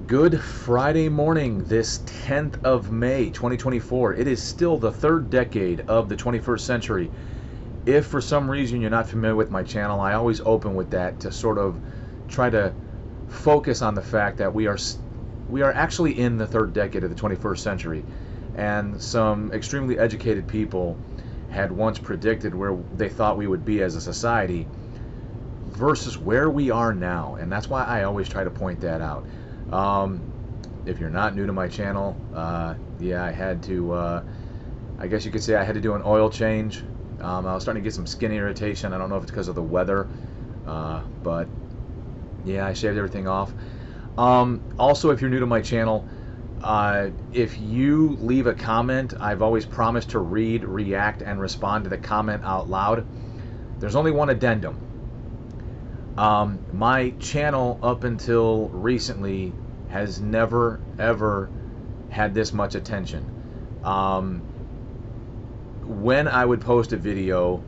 Good Friday morning, this 10th of May, 2024. It is still the third decade of the 21st century. If for some reason you're not familiar with my channel, I always open with that to sort of try to focus on the fact that we are actually in the third decade of the 21st century. And some extremely educated people had once predicted where they thought we would be as a society versus where we are now. And that's why I always try to point that out. If you're not new to my channel, yeah, I had to, I guess you could say I had to do an oil change. I was starting to get some skin irritation. I don't know if it's because of the weather, but yeah, I shaved everything off. Also, if you're new to my channel, if you leave a comment, I've always promised to read, react, and respond to the comment out loud. There's only one addendum. My channel up until recently has never ever had this much attention. When I would post a video,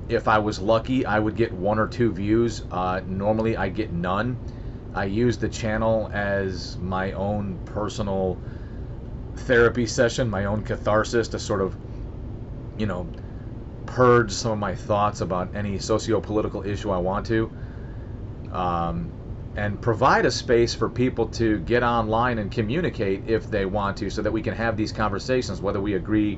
if I was lucky, I would get 1 or 2 views. Normally I get none. I use the channel as my own personal therapy session, my own catharsis to sort of, you know, purge some of my thoughts about any socio-political issue I want to, and provide a space for people to get online and communicate if they want to, so that we can have these conversations whether we agree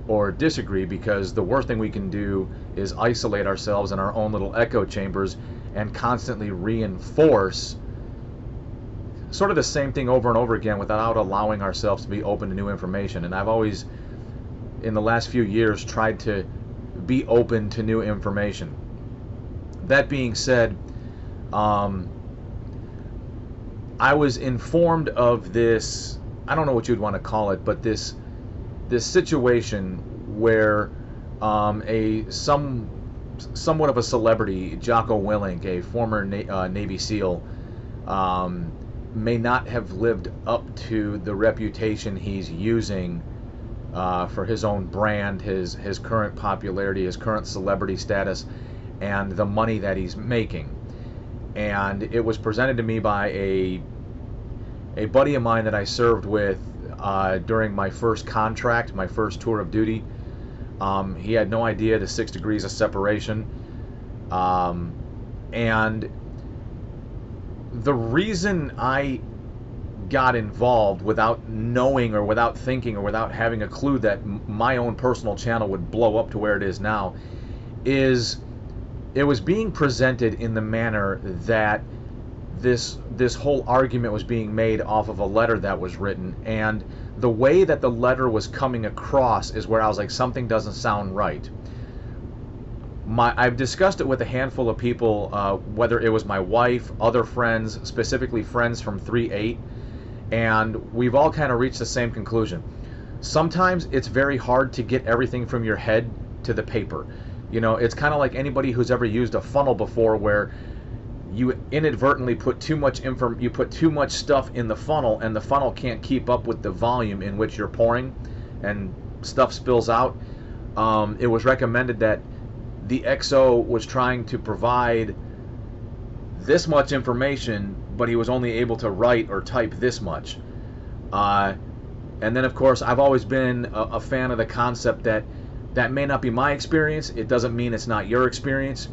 or disagree, because the worst thing we can do is isolate ourselves in our own little echo chambers and constantly reinforce sort of the same thing over and over again without allowing ourselves to be open to new information. And I've always, in the last few years, tried to be open to new information. That being said, I was informed of this, I don't know what you'd want to call it, but this situation where somewhat of a celebrity, Jocko, a former Navy SEAL, may not have lived up to the reputation he's using for his own brand, his current popularity, his current celebrity status, and the money that he's making. And it was presented to me by a buddy of mine that I served with during my first contract, my first tour of duty. He had no idea the 6 degrees of separation. And the reason I got involved without knowing or without thinking or without having a clue that my own personal channel would blow up to where it is now is it was being presented in the manner that this whole argument was being made off of a letter that was written, and the way that the letter was coming across is where I was like, something doesn't sound right. I've discussed it with a handful of people, whether it was my wife, other friends, specifically friends from 3-8, and we've all kind of reached the same conclusion. Sometimes it's very hard to get everything from your head to the paper. You know, it's kind of like anybody who's ever used a funnel before, where you inadvertently put too much stuff in the funnel, and the funnel can't keep up with the volume in which you're pouring, and stuff spills out. It was recommended that the XO was trying to provide this much information, but he was only able to write or type this much. And then, of course, I've always been a fan of the concept that that may not be my experience. It doesn't mean it's not your experience.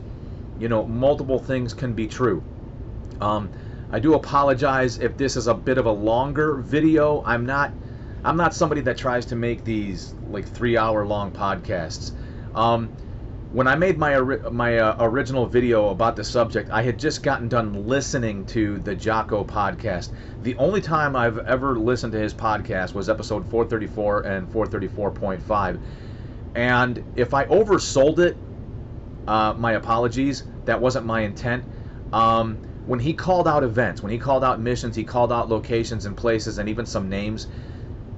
You know, multiple things can be true. I do apologize if this is a bit of a longer video. I'm not somebody that tries to make these like 3-hour-long podcasts. When I made my original video about the subject, I had just gotten done listening to the Jocko podcast. The only time I've ever listened to his podcast was episode 434 and 434.5. And if I oversold it, my apologies. That wasn't my intent. When he called out events, when he called out missions, he called out locations and places and even some names,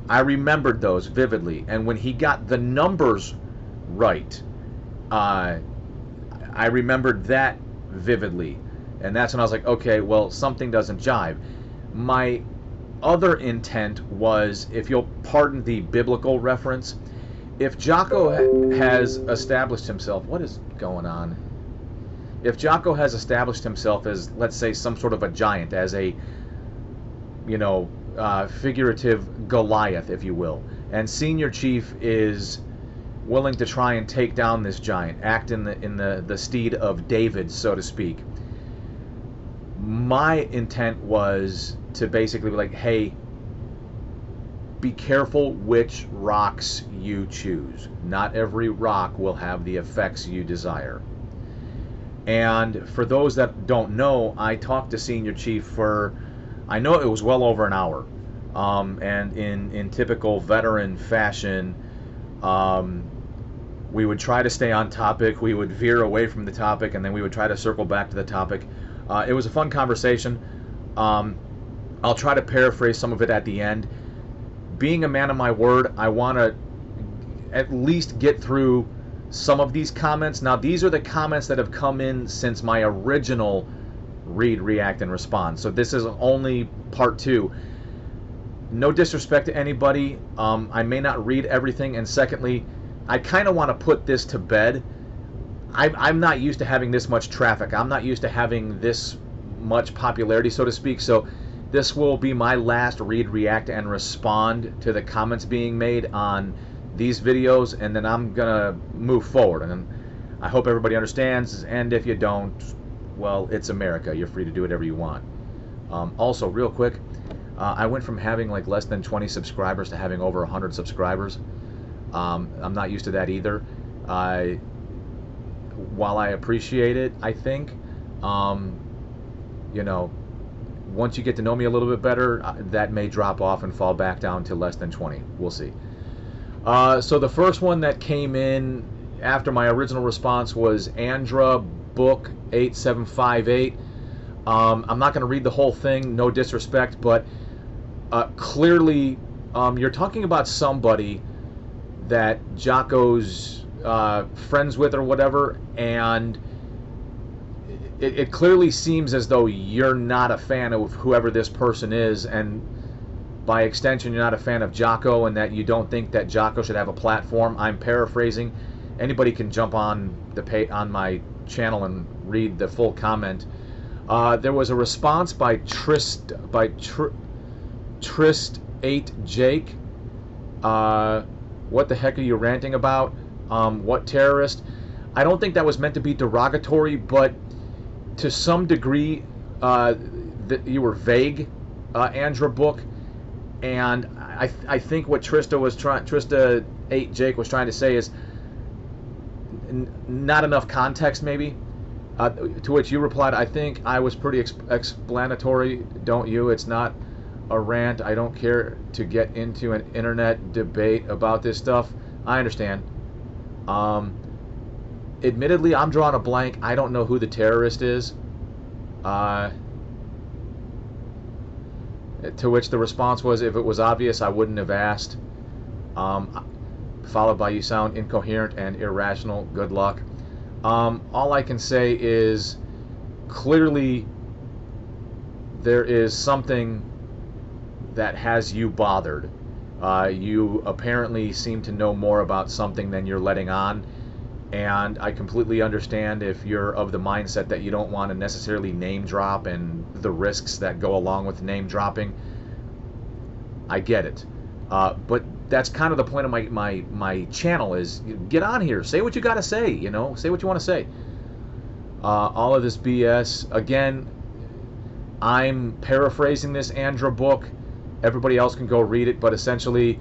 I remembered those vividly. And when he got the numbers right, I remembered that vividly. And that's when I was like, okay, well, something doesn't jive. My other intent was, if you'll pardon the biblical reference, if Jocko has established himself, what is going on? If Jocko has established himself as, let's say, some sort of a giant, as a you know, figurative Goliath, if you will. And Senior Chief is willing to try and take down this giant, act in the stead of David, so to speak. My intent was to basically be like, hey, be careful which rocks you choose. Not every rock will have the effects you desire. And for those that don't know, I talked to Senior Chief for, I know it was well over an hour. And in typical veteran fashion, we would try to stay on topic, we would veer away from the topic, and then we would try to circle back to the topic. It was a fun conversation. I'll try to paraphrase some of it at the end. Being a man of my word, I want to at least get through some of these comments. Now, these are the comments that have come in since my original read, react, and respond. So this is only part 2. No disrespect to anybody. I may not read everything. And secondly, I kind of want to put this to bed. I'm not used to having this much traffic. I'm not used to having this much popularity, so to speak. So this will be my last read, react, and respond to the comments being made on these videos, and then I'm gonna move forward. And I hope everybody understands, and if you don't, well, it's America. You're free to do whatever you want. Also, real quick, I went from having like less than 20 subscribers to having over 100 subscribers. I'm not used to that either. While I appreciate it, I think, you know, once you get to know me a little bit better, that may drop off and fall back down to less than 20. We'll see. So the first one that came in after my original response was Andra Book 8758. I'm not going to read the whole thing, no disrespect, but clearly you're talking about somebody that Jocko's friends with or whatever, and it clearly seems as though you're not a fan of whoever this person is, and by extension you're not a fan of Jocko, and that you don't think that Jocko should have a platform. I'm paraphrasing. Anybody can jump on my channel and read the full comment. There was a response by Trist 8 Jake. What the heck are you ranting about? What terrorist? I don't think that was meant to be derogatory, but to some degree you were vague, Andra Book, and I think what Trista 8 Jake was trying to say is not enough context, maybe. To which you replied, I think I was pretty explanatory, don't you? It's not a rant. I don't care to get into an internet debate about this stuff. I understand. Admittedly, I'm drawing a blank. I don't know who the terrorist is. To which the response was, if it was obvious, I wouldn't have asked. Followed by, you sound incoherent and irrational. Good luck. All I can say is, clearly there is something that has you bothered. You apparently seem to know more about something than you're letting on, and I completely understand if you're of the mindset that you don't want to necessarily name drop and the risks that go along with name dropping. I get it. But that's kind of the point of my channel is, get on here, say what you got to say, you know, say what you want to say. All of this BS, again, I'm paraphrasing this Andra Book. Everybody else can go read it, but essentially,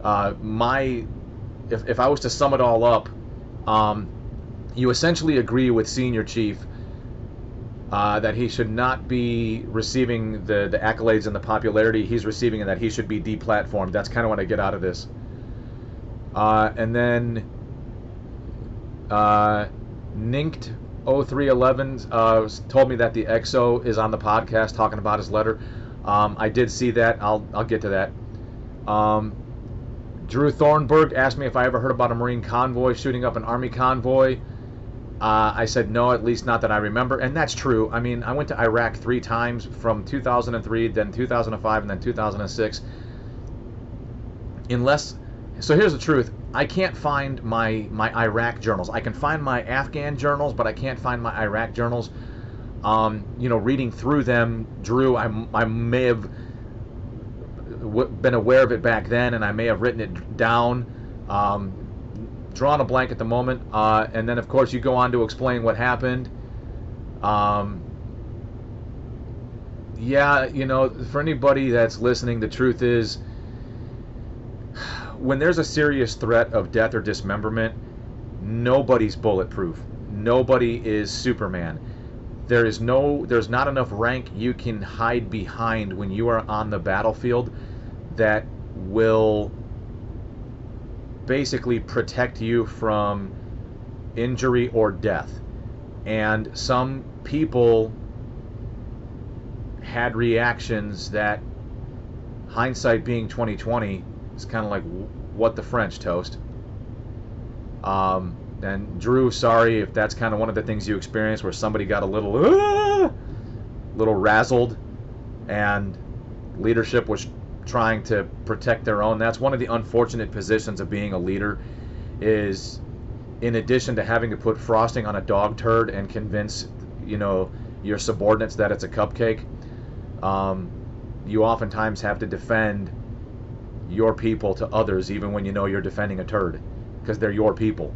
if I was to sum it all up, you essentially agree with Senior Chief that he should not be receiving the accolades and the popularity he's receiving, and that he should be deplatformed. That's kind of what I get out of this. And then Ninked 0311 told me that the EXO is on the podcast talking about his letter. I did see that. I'll get to that. Drew Thornburg asked me if I ever heard about a Marine convoy shooting up an Army convoy. I said no, at least not that I remember, and that's true. I mean, I went to Iraq 3 times, from 2003, then 2005, and then 2006. So here's the truth. I can't find my Iraq journals. I can find my Afghan journals, but I can't find my Iraq journals. You know, reading through them, Drew, I may have been aware of it back then, and I may have written it down. Drawing a blank at the moment. And then, of course, you go on to explain what happened. Yeah, you know, for anybody that's listening, the truth is, when there's a serious threat of death or dismemberment, nobody's bulletproof. Nobody is Superman. There's not enough rank you can hide behind when you are on the battlefield that will basically protect you from injury or death. And some people had reactions that, hindsight being 2020, is kind of like, what the French, toast. And Drew, sorry if that's kind of one of the things you experienced, where somebody got a little razzled, and leadership was trying to protect their own. That's one of the unfortunate positions of being a leader, is in addition to having to put frosting on a dog turd and convince, you know, your subordinates that it's a cupcake, you oftentimes have to defend your people to others, even when you know you're defending a turd, because they're your people.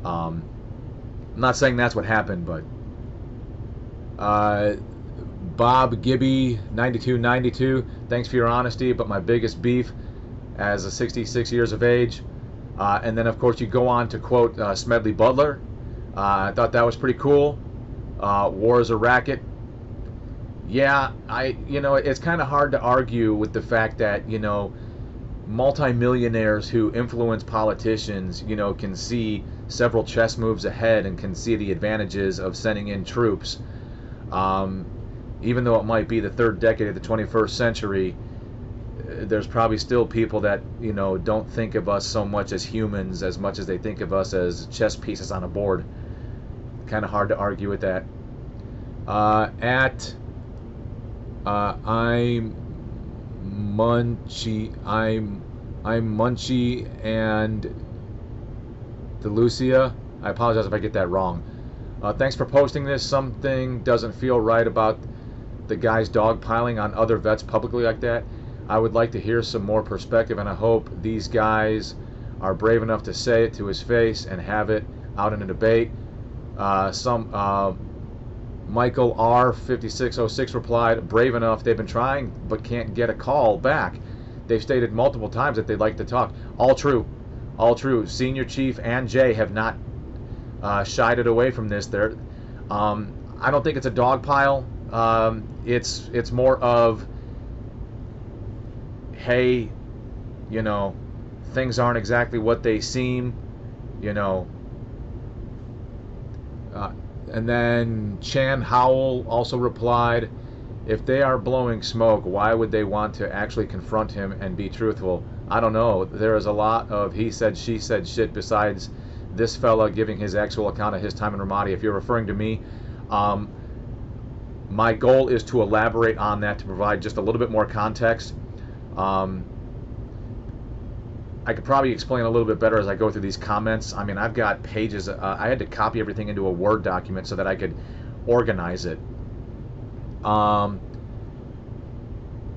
I'm not saying that's what happened, but Bob Gibby 9292, thanks for your honesty, but my biggest beef as a 66 years of age. And then, of course, you go on to quote Smedley Butler. I thought that was pretty cool. War is a racket. Yeah, you know, it's kind of hard to argue with the fact that, you know, multimillionaires who influence politicians, you know, can see several chess moves ahead and can see the advantages of sending in troops. Even though it might be the third decade of the 21st century, there's probably still people that, you know, don't think of us so much as humans as much as they think of us as chess pieces on a board. Kind of hard to argue with that. I'm Munchie and DeLucia. I apologize if I get that wrong. Thanks for posting this. Something doesn't feel right about the guys dogpiling on other vets publicly like that. I would like to hear some more perspective, and I hope these guys are brave enough to say it to his face and have it out in a debate. Michael R5606 replied, brave enough, they've been trying but can't get a call back. They've stated multiple times that they'd like to talk. All true. All true. Senior Chief and Jay have not shied it away from this. I don't think it's a dog pile. It's more of, hey, you know, things aren't exactly what they seem, you know. And then Chan Howell also replied, if they are blowing smoke, why would they want to actually confront him and be truthful? I don't know. There is a lot of he said, she said shit besides this fella giving his actual account of his time in Ramadi. If you're referring to me, my goal is to elaborate on that to provide just a little bit more context. I could probably explain a little bit better as I go through these comments. I mean, I've got pages. I had to copy everything into a Word document so that I could organize it. Do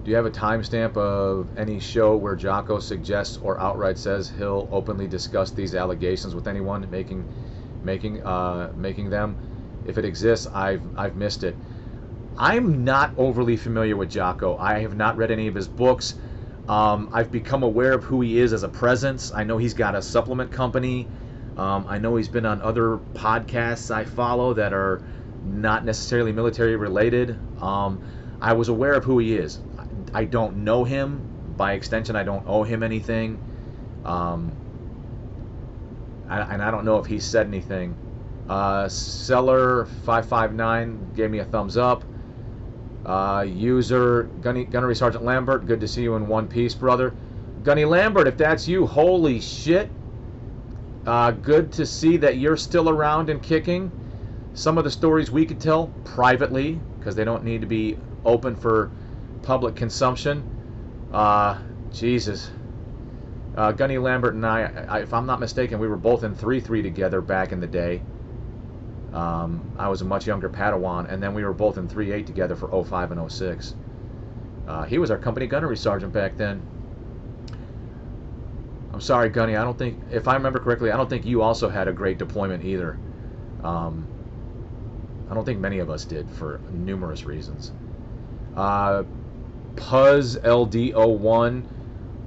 you have a timestamp of any show where Jocko suggests or outright says he'll openly discuss these allegations with anyone making them? If it exists, I've missed it. I'm not overly familiar with Jocko. I have not read any of his books. I've become aware of who he is as a presence. I know he's got a supplement company. I know he's been on other podcasts I follow that are not necessarily military related. I was aware of who he is. I don't know him. By extension, I don't owe him anything. And I don't know if he said anything. Seller559 gave me a thumbs up. User Gunnery Sergeant Lambert, good to see you in one piece, brother. Gunny Lambert, if that's you, holy shit. Good to see that you're still around and kicking. Some of the stories we could tell privately, because they don't need to be open for public consumption. Jesus. Gunny Lambert and I, if I'm not mistaken, we were both in 3-3 together back in the day. I was a much younger Padawan, and then we were both in 3-8 together for 05 and 06. He was our company gunnery sergeant back then. I'm sorry, Gunny. I don't think, if I remember correctly, I don't think you also had a great deployment either. I don't think many of us did for numerous reasons. Puzz LD01,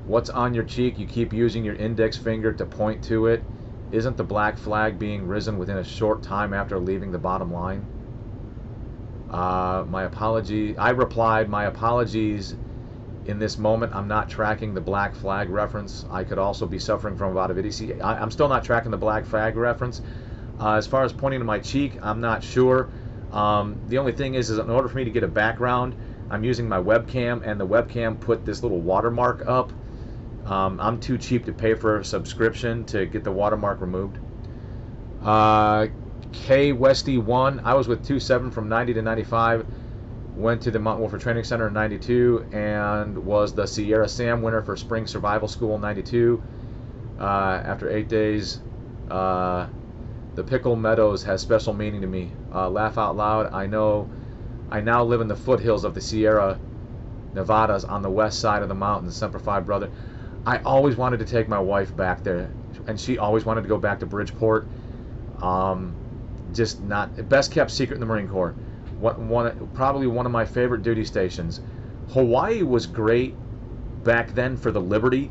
what's on your cheek? You keep using your index finger to point to it. Isn't the black flag being risen within a short time after leaving the bottom line? My apology. I replied, my apologies. In this moment, I'm not tracking the black flag reference. I could also be suffering from about a VDC. I'm still not tracking the black flag reference. As far as pointing to my cheek, I'm not sure. The only thing is in order for me to get a background, I'm using my webcam, and the webcam put this little watermark up. I'm too cheap to pay for a subscription to get the watermark removed. K Westy 1, I was with 2-7 from 90 to 95. Went to the Mountain Warfare Training Center in 92 and was the Sierra Sam winner for Spring Survival School in 92. After 8 days, the Pickle Meadows has special meaning to me. Laugh out loud. I now live in the foothills of the Sierra Nevadas on the west side of the mountains. Semper Fi, brother. I always wanted to take my wife back there, and she always wanted to go back to Bridgeport. Just not, best kept secret in the Marine Corps. Probably one of my favorite duty stations. Hawaii was great back then for the Liberty.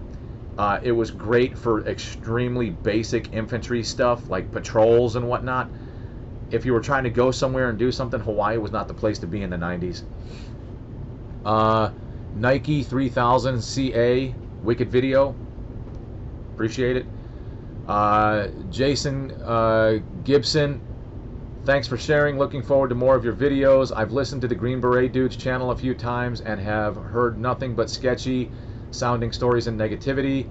It was great for extremely basic infantry stuff like patrols and whatnot. If you were trying to go somewhere and do something, Hawaii was not the place to be in the 90s. Nike 3000 CA, wicked video. Appreciate it. Jason Gibson, thanks for sharing. Looking forward to more of your videos. I've listened to the Green Beret Dudes channel a few times and have heard nothing but sketchy sounding stories and negativity.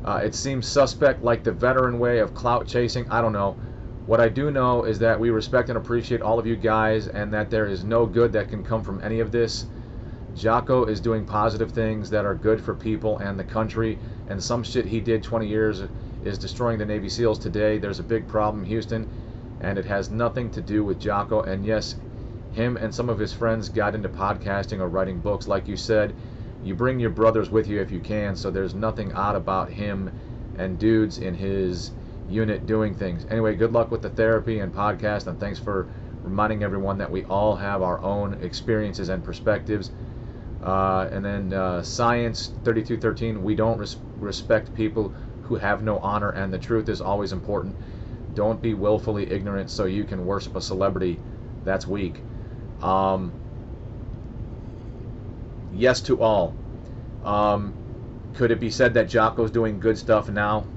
It seems suspect, like the veteran way of clout chasing. I don't know. What I do know is that we respect and appreciate all of you guys, and that there is no good that can come from any of this. Jocko is doing positive things that are good for people and the country, and some shit he did 20 years is destroying the Navy SEALs today. There's a big problem, Houston, and it has nothing to do with Jocko. And yes, him and some of his friends got into podcasting or writing books. Like you said, you bring your brothers with you if you can, so there's nothing odd about him and dudes in his unit doing things. Anyway, good luck with the therapy and podcast, and thanks for reminding everyone that we all have our own experiences and perspectives. And then Science 3213, we don't respect people who have no honor, and the truth is always important. Don't be willfully ignorant so you can worship a celebrity. That's weak. Yes to all. Could it be said that Jocko's doing good stuff now?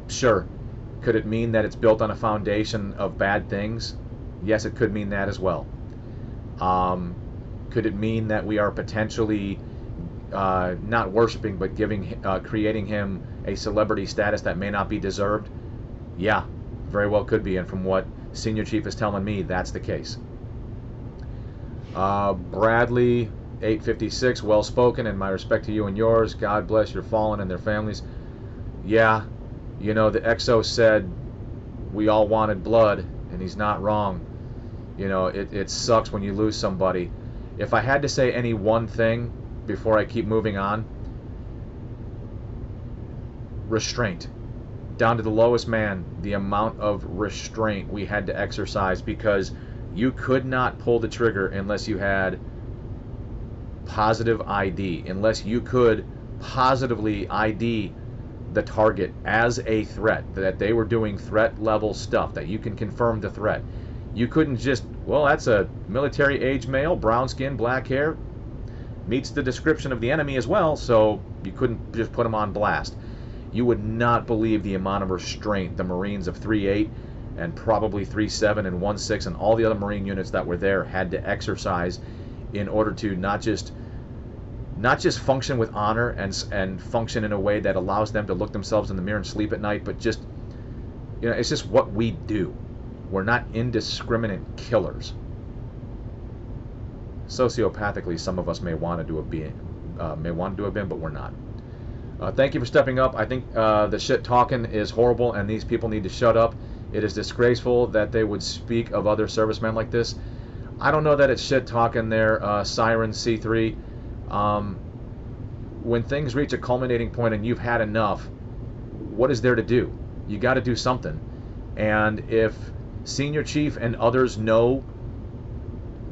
Sure. Could it mean that it's built on a foundation of bad things? Yes, it could mean that as well. Could it mean that we are potentially not worshiping, but creating him a celebrity status that may not be deserved? Yeah, very well could be, and from what Senior Chief is telling me, that's the case. Bradley 856, well spoken, and my respect to you and yours. God bless your fallen and their families. Yeah, you know, the XO said we all wanted blood, and he's not wrong. You know, it sucks when you lose somebody. If I had to say any one thing before I keep moving on, restraint. Down to the lowest man, the amount of restraint we had to exercise, because you could not pull the trigger unless you had positive ID, unless you could positively ID the target as a threat, that they were doing threat level stuff, that you can confirm the threat. You couldn't just, well, that's a military age male, brown skin, black hair, meets the description of the enemy as well, so you couldn't just put him on blast. You would not believe the amount of restraint the Marines of 3.8 and probably 3.7 and 1.6 and all the other Marine units that were there had to exercise in order to not just function with honor and function in a way that allows them to look themselves in the mirror and sleep at night, but just, you know, it's just what we do. We're not indiscriminate killers. Sociopathically, some of us may want to have been, but we're not. Thank you for stepping up. I think the shit talking is horrible, and these people need to shut up. It is disgraceful that they would speak of other servicemen like this. I don't know that it's shit talking there, Siren C3. When things reach a culminating point and you've had enough, what is there to do? You got to do something. And if Senior Chief and others know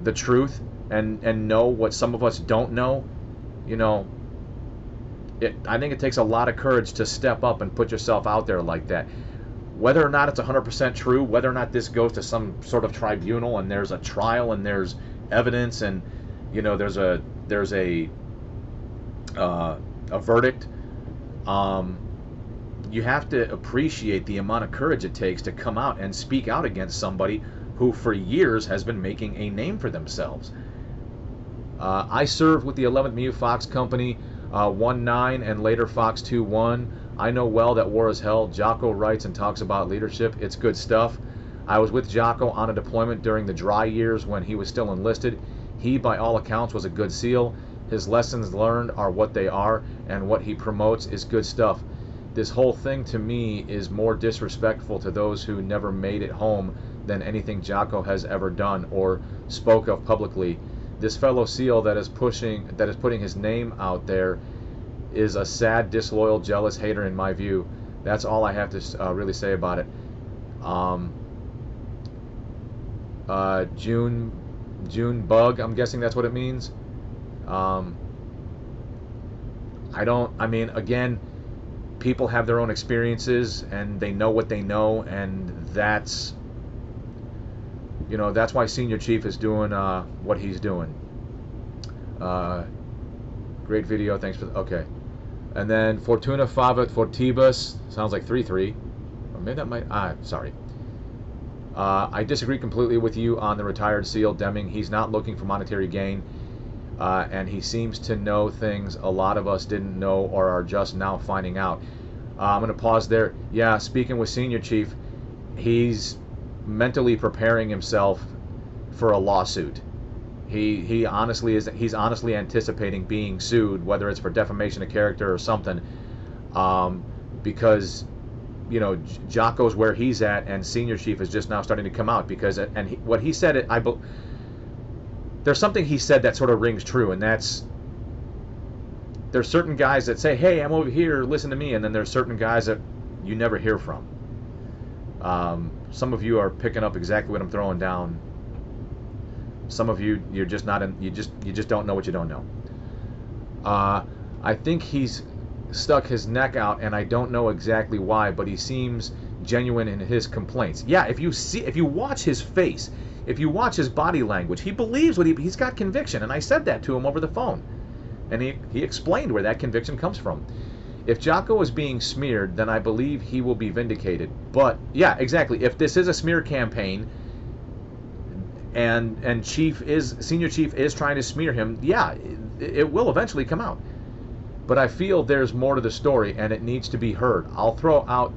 the truth and know what some of us don't know, you know, I think it takes a lot of courage to step up and put yourself out there like that. Whether or not it's 100% true, whether or not this goes to some sort of tribunal and there's a trial and there's evidence and, you know, there's a verdict, you have to appreciate the amount of courage it takes to come out and speak out against somebody who for years has been making a name for themselves. I served with the 11th MU Fox Company 1-9 and later Fox 2-1. I know well that war is hell. Jocko writes and talks about leadership. It's good stuff. I was with Jocko on a deployment during the dry years when he was still enlisted. He, by all accounts, was a good SEAL. His lessons learned are what they are, and what he promotes is good stuff. This whole thing to me is more disrespectful to those who never made it home than anything Jocko has ever done or spoke of publicly. This fellow SEAL that is putting his name out there is a sad, disloyal, jealous hater in my view. That's all I have to really say about it. June bug, I'm guessing that's what it means. I mean, again, people have their own experiences and they know what they know, and that's, you know, that's why Senior Chief is doing what he's doing. Great video, thanks for okay. And then Fortuna Favet Fortibus, sounds like 3-3. Or maybe that might, sorry. I disagree completely with you on the retired SEAL Deming. He's not looking for monetary gain. And he seems to know things a lot of us didn't know or are just now finding out. I'm going to pause there. Yeah, speaking with Senior Chief, he's mentally preparing himself for a lawsuit. He's honestly anticipating being sued, whether it's for defamation of character or something, because, you know, Jocko's where he's at, and Senior Chief is just now starting to come out because, what he said, there's something he said that sort of rings true, and that's, there's certain guys that say, hey, I'm over here, listen to me, and then there's certain guys that you never hear from. Some of you are picking up exactly what I'm throwing down. Some of you, you're just not in, you just don't know what you don't know. I think he's stuck his neck out, and I don't know exactly why, but he seems genuine in his complaints. Yeah, if you watch his face, if you watch his body language, he believes what he's got conviction, and I said that to him over the phone, and he explained where that conviction comes from. If Jocko is being smeared, then I believe he will be vindicated. But yeah, exactly. If this is a smear campaign, and Senior Chief is trying to smear him, yeah, it will eventually come out. But I feel there's more to the story, and it needs to be heard. I'll throw out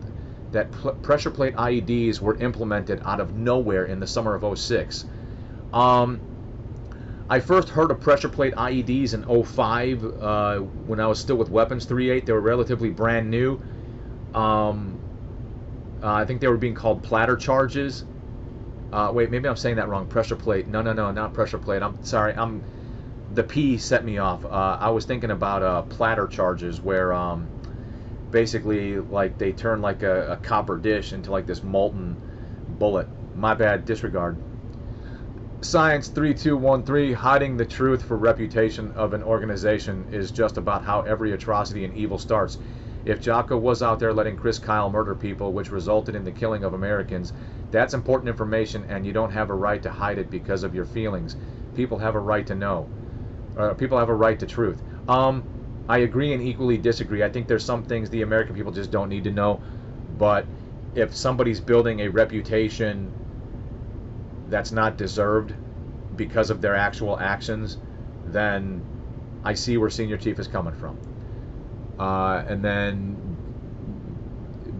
that pressure plate IEDs were implemented out of nowhere in the summer of '06. I first heard of pressure plate IEDs in '05 when I was still with Weapons 3.8. They were relatively brand new. I think they were being called platter charges. Wait, maybe I'm saying that wrong. Pressure plate. No, not pressure plate. I'm sorry. The P set me off. I was thinking about platter charges, where basically, like, they turn like a copper dish into like this molten bullet. My bad. Disregard. Science 3213, hiding the truth for reputation of an organization is just about how every atrocity and evil starts. If Jocko was out there letting Chris Kyle murder people, which resulted in the killing of Americans, that's important information, and you don't have a right to hide it because of your feelings. People have a right to know. People have a right to truth. I agree and equally disagree. I think there's some things the American people just don't need to know, but if somebody's building a reputation that's not deserved because of their actual actions, then I see where Senior Chief is coming from. And then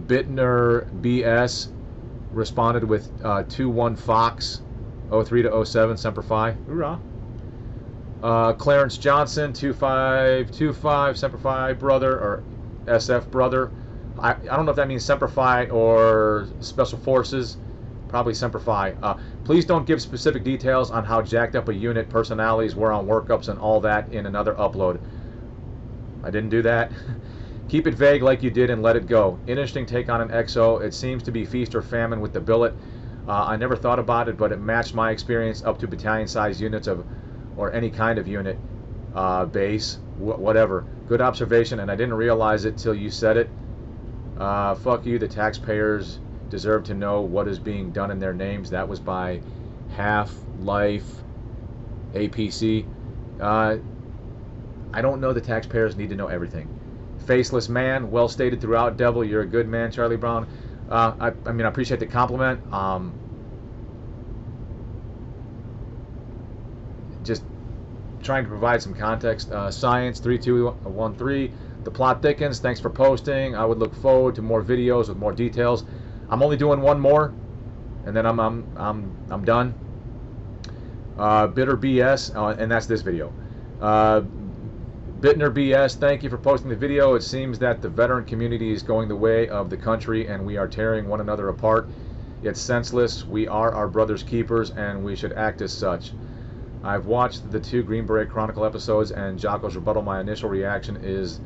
Bittner BS responded with 2-1 Fox, 03 to 07, Semper Fi. Hoorah. Clarence Johnson, 2525, Semper Fi brother, or SF brother. I don't know if that means Semper Fi or Special Forces. Probably Semper Fi. Please don't give specific details on how jacked up a unit personalities were on workups and all that in another upload. I didn't do that. Keep it vague like you did and let it go. Interesting take on an XO. It seems to be feast or famine with the billet. I never thought about it, but it matched my experience up to battalion-sized units of, or any kind of unit, base, whatever. Good observation, and I didn't realize it till you said it. Fuck you, the taxpayers deserve to know what is being done in their names. That was by Half-Life APC. I don't know the taxpayers need to know everything. Faceless man, well stated throughout, Devil. You're a good man, Charlie Brown. I mean, I appreciate the compliment. Just trying to provide some context. Science 3213. The plot thickens. Thanks for posting. I would look forward to more videos with more details. I'm only doing one more, and then I'm done. Bitter BS, and that's this video. Bittner BS, thank you for posting the video. It seems that the veteran community is going the way of the country and we are tearing one another apart. It's senseless. We are our brother's keepers and we should act as such. I've watched the 2 Green Beret Chronicle episodes and Jocko's rebuttal. My initial reaction is,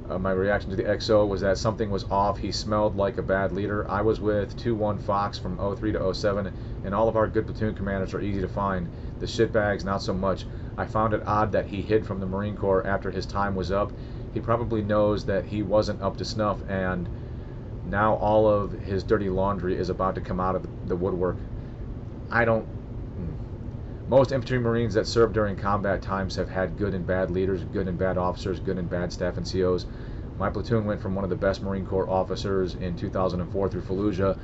my reaction to the XO was that something was off. He smelled like a bad leader. I was with 2-1 Fox from 03 to 07 and all of our good platoon commanders are easy to find. The shitbags, not so much. I found it odd that he hid from the Marine Corps after his time was up. He probably knows that he wasn't up to snuff and now all of his dirty laundry is about to come out of the woodwork. Most infantry Marines that served during combat times have had good and bad leaders, good and bad officers, good and bad staff and COs. My platoon went from one of the best Marine Corps officers in 2004 through Fallujah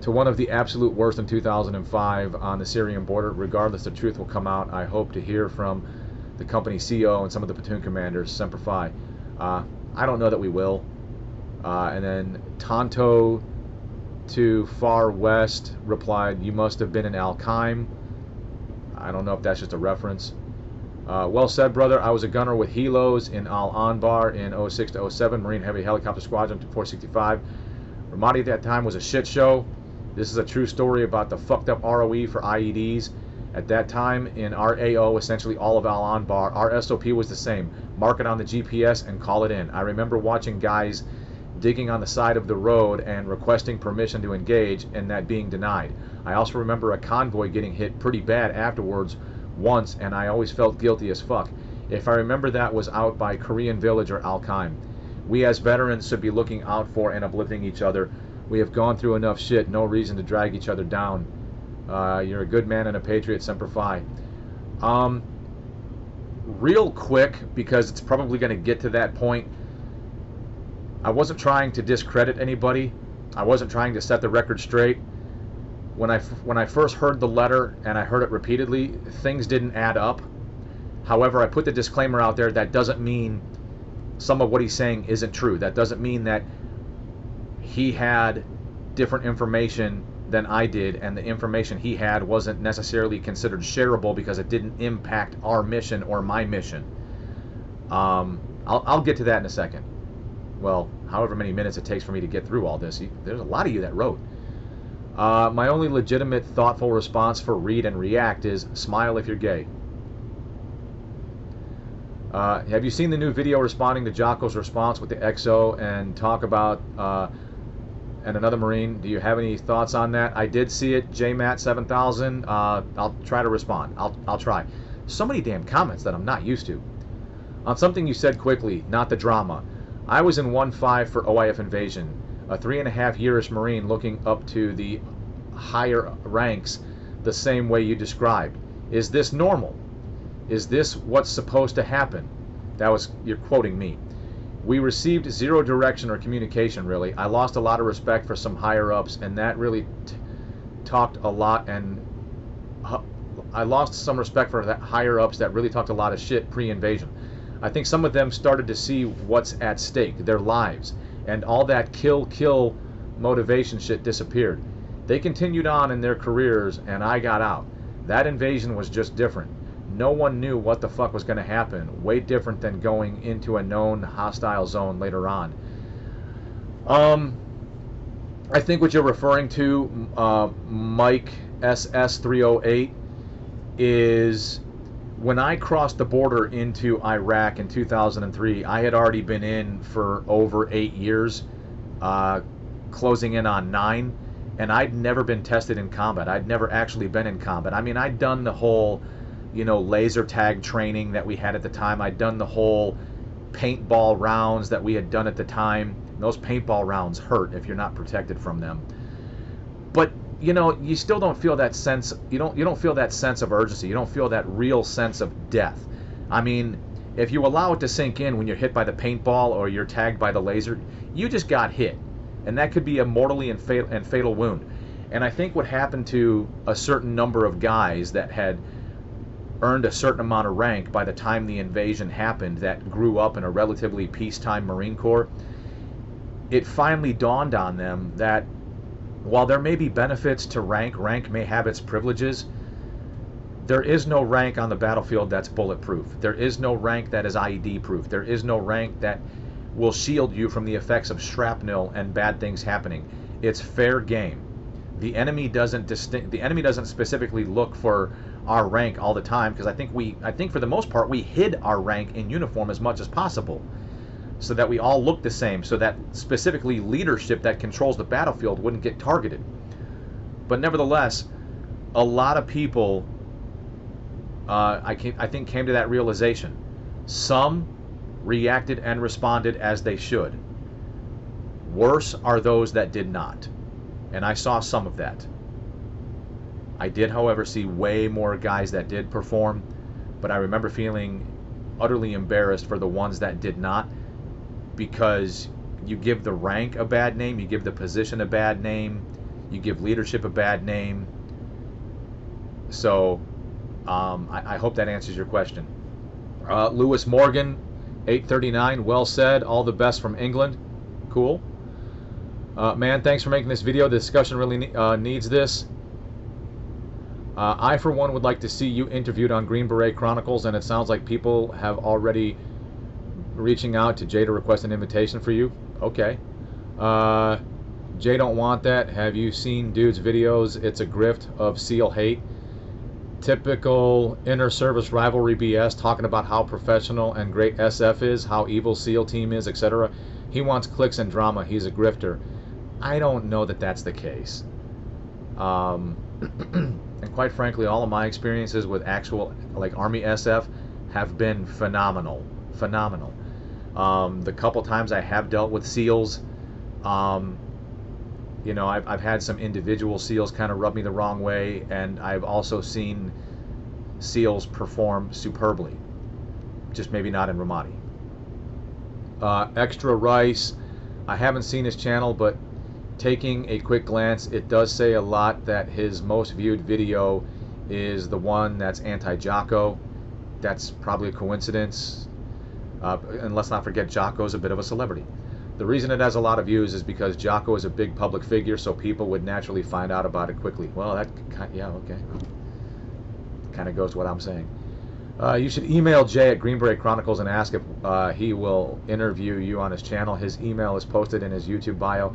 to one of the absolute worst in 2005 on the Syrian border. Regardless, the truth will come out. I hope to hear from the company CEO and some of the platoon commanders. Semper Fi. I don't know that we will. And then Tonto to Far West replied, you must have been in Al-Qaim. I don't know if that's just a reference. Well said, brother. I was a gunner with Helos in Al-Anbar in 06 to 07, Marine Heavy Helicopter Squadron to 465. Ramadi at that time was a shit show. This is a true story about the fucked up ROE for IEDs. At that time, in our AO, essentially all of Al-Anbar, our SOP was the same. Mark it on the GPS and call it in. I remember watching guys digging on the side of the road and requesting permission to engage and that being denied. I also remember a convoy getting hit pretty bad afterwards once and I always felt guilty as fuck. If I remember, that was out by Korean Village or Al-Qaim. We as veterans should be looking out for and uplifting each other. We have gone through enough shit, no reason to drag each other down. You're a good man and a patriot, Semper Fi. Real quick, because it's probably going to get to that point, I wasn't trying to discredit anybody. I wasn't trying to set the record straight. When I first heard the letter, and I heard it repeatedly, things didn't add up. However, I put the disclaimer out there. That doesn't mean some of what he's saying isn't true. That doesn't mean that he had different information than I did, and the information he had wasn't necessarily considered shareable because it didn't impact our mission or my mission. I'll get to that in a second. Well, however many minutes it takes for me to get through all this. There's a lot of you that wrote. My only legitimate, thoughtful response for read and react is smile if you're gay. Have you seen the new video responding to Jocko's response with the XO and talk about and another Marine? Do you have any thoughts on that? I did see it, JMat7000. I'll try to respond. I'll try. So many damn comments that I'm not used to. On something you said quickly, not the drama. I was in 1-5 for OIF invasion, a 3.5-yearish Marine looking up to the higher ranks the same way you described. Is this normal? Is this what's supposed to happen? You're quoting me. We received zero direction or communication, really. I lost a lot of respect for some higher-ups, and that really talked a lot, and I lost some respect for the higher-ups that really talked a lot of shit pre-invasion. I think some of them started to see what's at stake, their lives, and all that kill motivation shit disappeared. They continued on in their careers, and I got out. That invasion was just different. No one knew what the fuck was going to happen. Way different than going into a known hostile zone later on. I think what you're referring to, Mike SS308, is when I crossed the border into Iraq in 2003. I had already been in for over 8 years, closing in on 9, and I'd never been tested in combat. I'd never actually been in combat. I mean, I'd done the whole, laser tag training that we had at the time. I'd done the whole paintball rounds that we had done at the time. Those paintball rounds hurt if you're not protected from them. But you still don't feel that sense. You don't feel that sense of urgency. You don't feel that real sense of death. I mean, if you allow it to sink in when you're hit by the paintball or you're tagged by the laser, you just got hit, and that could be a mortally and fatal wound. And I think what happened to a certain number of guys that had earned a certain amount of rank by the time the invasion happened, that grew up in a relatively peacetime Marine Corps, it finally dawned on them that while there may be benefits to rank may have its privileges, there is no rank on the battlefield that's bulletproof. There is no rank that is IED proof. There is no rank that will shield you from the effects of shrapnel and bad things happening. It's fair game. The enemy doesn't specifically look for our rank all the time, because I think for the most part we hid our rank in uniform as much as possible, so that we all look the same, so that specifically leadership that controls the battlefield wouldn't get targeted. But nevertheless, a lot of people, I think, came to that realization. Some reacted and responded as they should. Worse are those that did not. And I saw some of that. I did, however, see way more guys that did perform, but I remember feeling utterly embarrassed for the ones that did not, because you give the rank a bad name, you give the position a bad name, you give leadership a bad name. So I hope that answers your question. Lewis Morgan, 839, well said. All the best from England. Cool. Man, thanks for making this video. The discussion really needs this. I, for one, would like to see you interviewed on Green Beret Chronicles, and it sounds like people have already reaching out to Jay to request an invitation for you. Okay. Jay don't want that. Have you seen dude's videos? It's a grift of SEAL hate. Typical inter-service rivalry BS, talking about how professional and great SF is, how evil SEAL team is, etc. He wants clicks and drama. He's a grifter. I don't know that that's the case. And quite frankly, all of my experiences with actual, like, Army SF have been phenomenal. Phenomenal. The couple times I have dealt with SEALs, I've had some individual SEALs kind of rub me the wrong way, and I've also seen SEALs perform superbly. Just maybe not in Ramadi. Extra Rice, I haven't seen his channel, but taking a quick glance, it does say a lot that his most viewed video is the one that's anti-Jocko. That's probably a coincidence. And let's not forget, Jocko's a bit of a celebrity. The reason it has a lot of views is because Jocko is a big public figure, so people would naturally find out about it quickly. Well, yeah, okay. Kind of goes to what I'm saying. You should email Jay at Green Beret Chronicles and ask if he will interview you on his channel. His email is posted in his YouTube bio,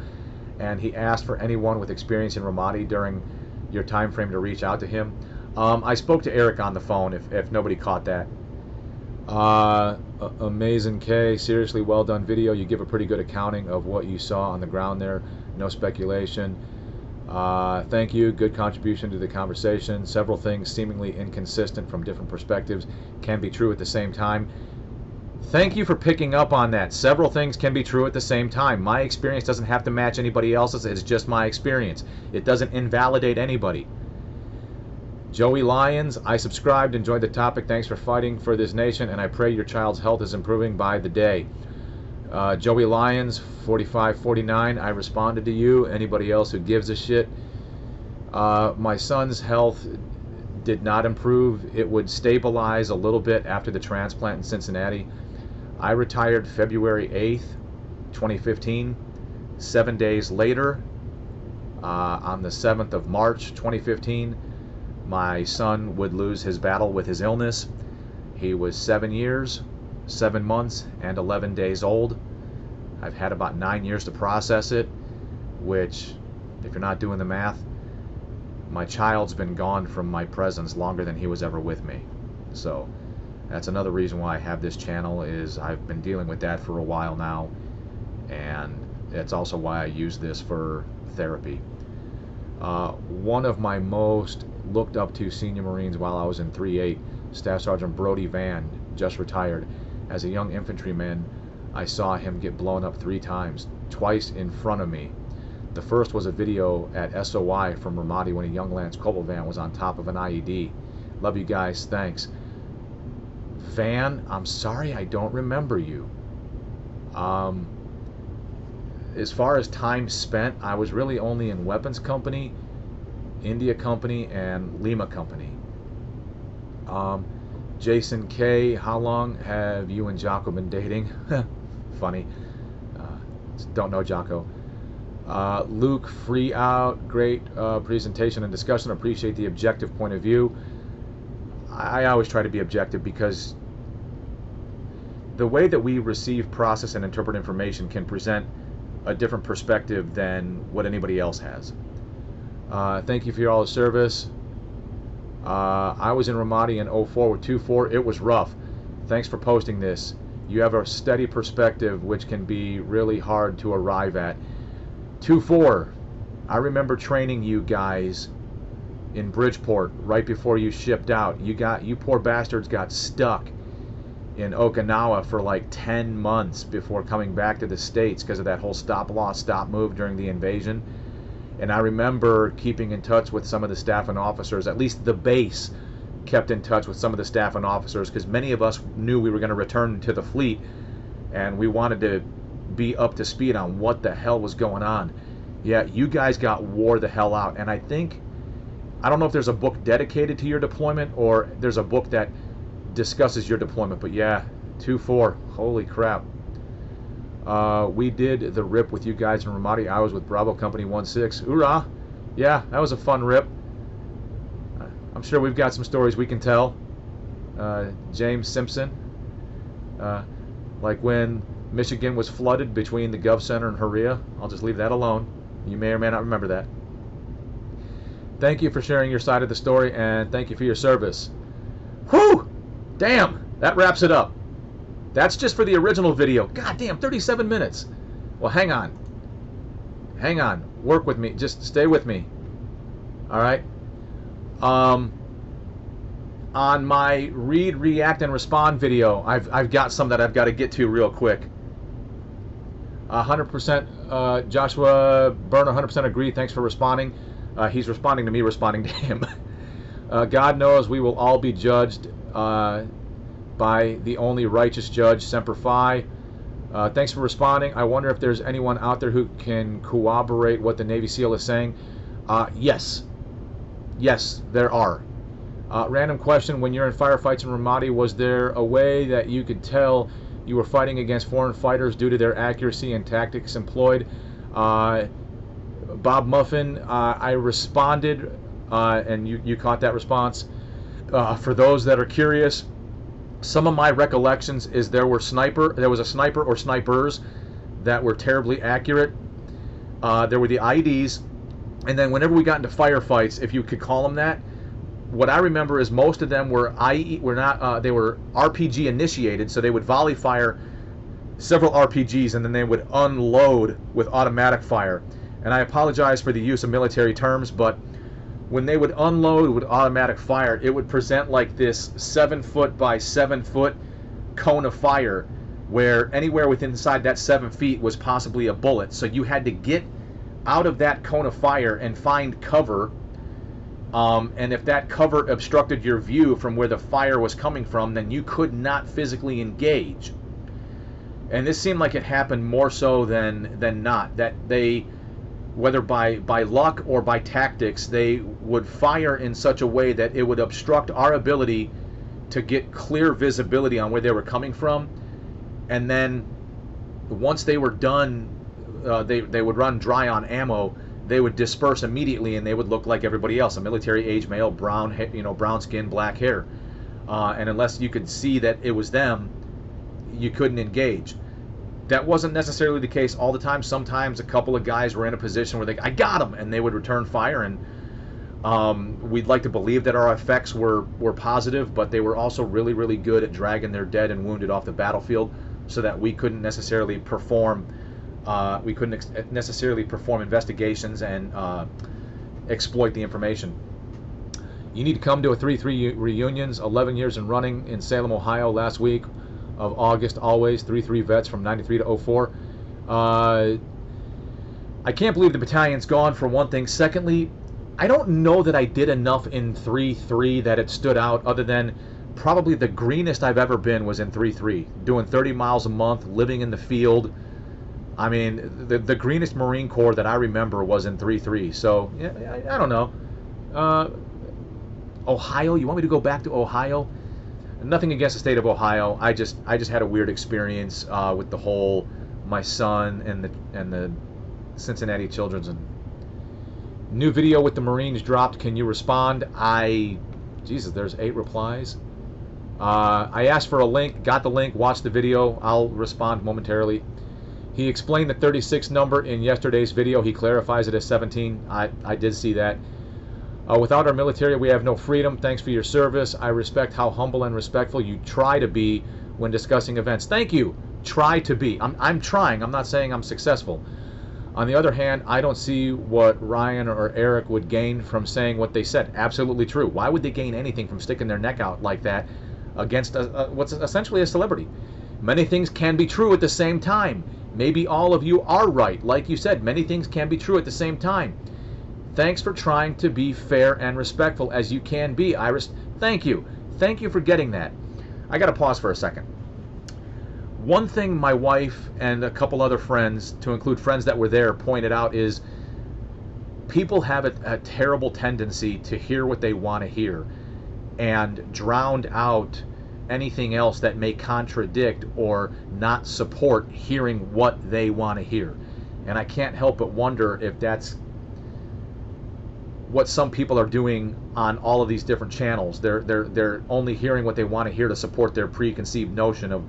and he asked for anyone with experience in Ramadi during your time frame to reach out to him. I spoke to Eric on the phone, if nobody caught that. Amazing K, seriously well done video. You give a pretty good accounting of what you saw on the ground there. No speculation. Thank you. Good contribution to the conversation. Several things seemingly inconsistent from different perspectives can be true at the same time. Thank you for picking up on that. Several things can be true at the same time. My experience doesn't have to match anybody else's. It's just my experience. It doesn't invalidate anybody. Joey Lyons, I subscribed, enjoyed the topic. Thanks for fighting for this nation, and I pray your child's health is improving by the day. Joey Lyons, 4549, I responded to you. Anybody else who gives a shit? My son's health did not improve. It would stabilize a little bit after the transplant in Cincinnati. I retired February 8th, 2015. 7 days later, on the 7th of March, 2015, my son would lose his battle with his illness. He was 7 years, 7 months, and 11 days old. I've had about 9 years to process it, which If you're not doing the math, my child's been gone from my presence longer than he was ever with me. So that's another reason why I have this channel, is I've been dealing with that for a while now, and it's also why I use this for therapy. One of my most looked up to senior Marines while I was in 3-8, Staff Sergeant Brody Van, just retired. As a young infantryman, I saw him get blown up 3 times, twice in front of me. The first was a video at SOI from Ramadi when a young Lance Corporal Van was on top of an IED. Love you guys, thanks. Van, I'm sorry I don't remember you. As far as time spent, I was really only in Weapons Company, India Company, and Lima Company. Jason K, how long have you and Jocko been dating? Funny. Don't know Jocko. Luke, free out, great presentation and discussion. Appreciate the objective point of view. I always try to be objective, because the way that we receive, process, and interpret information can present a different perspective than what anybody else has. Thank you for your all the service. I was in Ramadi in 04 with 2-4. It was rough. Thanks for posting this. You have a steady perspective, which can be really hard to arrive at. 2-4. I remember training you guys in Bridgeport right before you shipped out. You poor bastards got stuck in Okinawa for like 10 months before coming back to the States because of that whole stop loss, stop move during the invasion. And I remember keeping in touch with some of the staff and officers, at least the base kept in touch with some of the staff and officers, because many of us knew we were going to return to the fleet, and we wanted to be up to speed on what the hell was going on. Yeah, you guys wore the hell out. And I don't know if there's a book dedicated to your deployment or there's a book that discusses your deployment, but yeah, 2-4, holy crap. We did the rip with you guys in Ramadi. I was with Bravo Company 1-6. Hoorah! Yeah, that was a fun rip. I'm sure we've got some stories we can tell. James Simpson, like when Michigan was flooded between the Gov Center and Haria. I'll just leave that alone. You may or may not remember that. Thank you for sharing your side of the story, and thank you for your service. Whew! Damn! That wraps it up. That's just for the original video. God damn, 37 minutes. Well, hang on. Hang on. Work with me. Just stay with me. All right? On my read, react, and respond video, I've got some that I've got to get to real quick. 100% Joshua Burner, 100% agree. Thanks for responding. He's responding to me responding to him. God knows we will all be judged by the only righteous judge, Semper Fi. Thanks for responding. I wonder if there's anyone out there who can corroborate what the Navy SEAL is saying. Yes. Yes, there are. Random question, when you're in firefights in Ramadi, was there a way that you could tell you were fighting against foreign fighters due to their accuracy and tactics employed? Bob Muffin, I responded, and you caught that response. For those that are curious, some of my recollections is there was a sniper or snipers that were terribly accurate. There were the IEDs, and then whenever we got into firefights, if you could call them that, what I remember is most of them were they were RPG initiated, so they would volley fire several RPGs and then they would unload with automatic fire. And I apologize for the use of military terms, but when they would unload with automatic fire, it would present like this 7-foot by 7-foot cone of fire, where anywhere within inside that 7 feet was possibly a bullet. So you had to get out of that cone of fire and find cover. And if that cover obstructed your view from where the fire was coming from, then you could not physically engage. And this seemed like it happened more so than not, that they, whether by luck or by tactics, they would fire in such a way that it would obstruct our ability to get clear visibility on where they were coming from. And then once they were done, they would run dry on ammo. They would disperse immediately, and they would look like everybody else, a military-age male, brown skin, black hair. And unless you could see that it was them, you couldn't engage. That wasn't necessarily the case all the time. Sometimes a couple of guys were in a position where I got them, and they would return fire, and we'd like to believe that our effects were positive, but they were also really, really good at dragging their dead and wounded off the battlefield, so that we couldn't necessarily perform investigations and exploit the information. You need to come to a 3-3 reunions, 11 years in running in Salem, Ohio, last week of August, always. 3-3 vets from 93 to 04. I can't believe the battalion's gone, for one thing. Secondly, I don't know that I did enough in 3-3 that it stood out, other than probably the greenest I've ever been was in 3-3, doing 30 miles a month, living in the field. I mean, the greenest Marine Corps that I remember was in 3-3. So, yeah, I don't know. Ohio, you want me to go back to Ohio? Nothing against the state of Ohio. I just had a weird experience with the whole my son and the Cincinnati Children's. And new video with the Marines dropped. Can you respond? Jesus, there's 8 replies. I asked for a link, got the link, watched the video. I'll respond momentarily. He explained the 36 number in yesterday's video. He clarifies it as 17. I did see that. Without our military, we have no freedom. Thanks for your service. I respect how humble and respectful you try to be when discussing events. Thank you. Try to be. I'm trying. I'm not saying I'm successful. On the other hand, I don't see what Ryan or Eric would gain from saying what they said. Absolutely true. Why would they gain anything from sticking their neck out like that against what's essentially a celebrity? Many things can be true at the same time. Maybe all of you are right. Like you said, many things can be true at the same time. Thanks for trying to be fair and respectful as you can be, Iris. Thank you. Thank you for getting that. I got to pause for a second. One thing my wife and a couple other friends, to include friends that were there, pointed out is people have a terrible tendency to hear what they want to hear and drown out anything else that may contradict or not support hearing what they want to hear. And I can't help but wonder if that's what some people are doing on all of these different channels. They're only hearing what they want to hear to support their preconceived notion of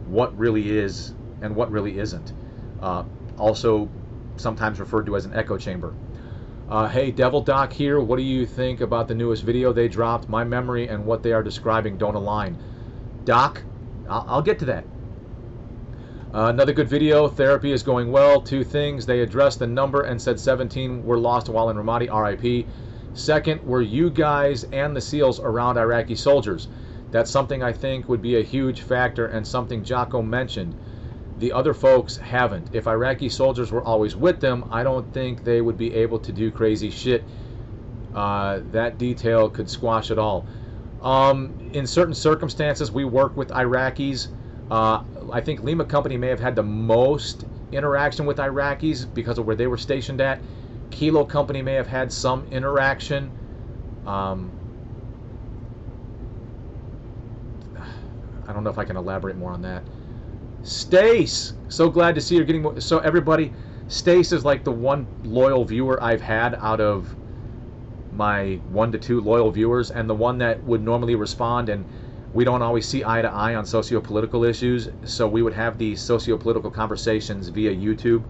what really is and what really isn't. Also sometimes referred to as an echo chamber. Hey, Devil Doc here. What do you think about the newest video they dropped? My memory and what they are describing don't align. Doc, I'll get to that. Another good video. Therapy is going well. 2 things. They addressed the number and said 17 were lost while in Ramadi, RIP. Second, were you guys and the SEALs around Iraqi soldiers? That's something I think would be a huge factor and something Jocko mentioned. The other folks haven't. If Iraqi soldiers were always with them, I don't think they would be able to do crazy shit. That detail could squash it all. In certain circumstances, we work with Iraqis. I think Lima Company may have had the most interaction with Iraqis because of where they were stationed at. Kilo Company may have had some interaction. I don't know if I can elaborate more on that. Stace, so glad to see you're getting more. So everybody, Stace is like the one loyal viewer I've had out of my 1 to 2 loyal viewers, and the one that would normally respond. And we don't always see eye to eye on socio-political issues, so we would have these socio-political conversations via YouTube.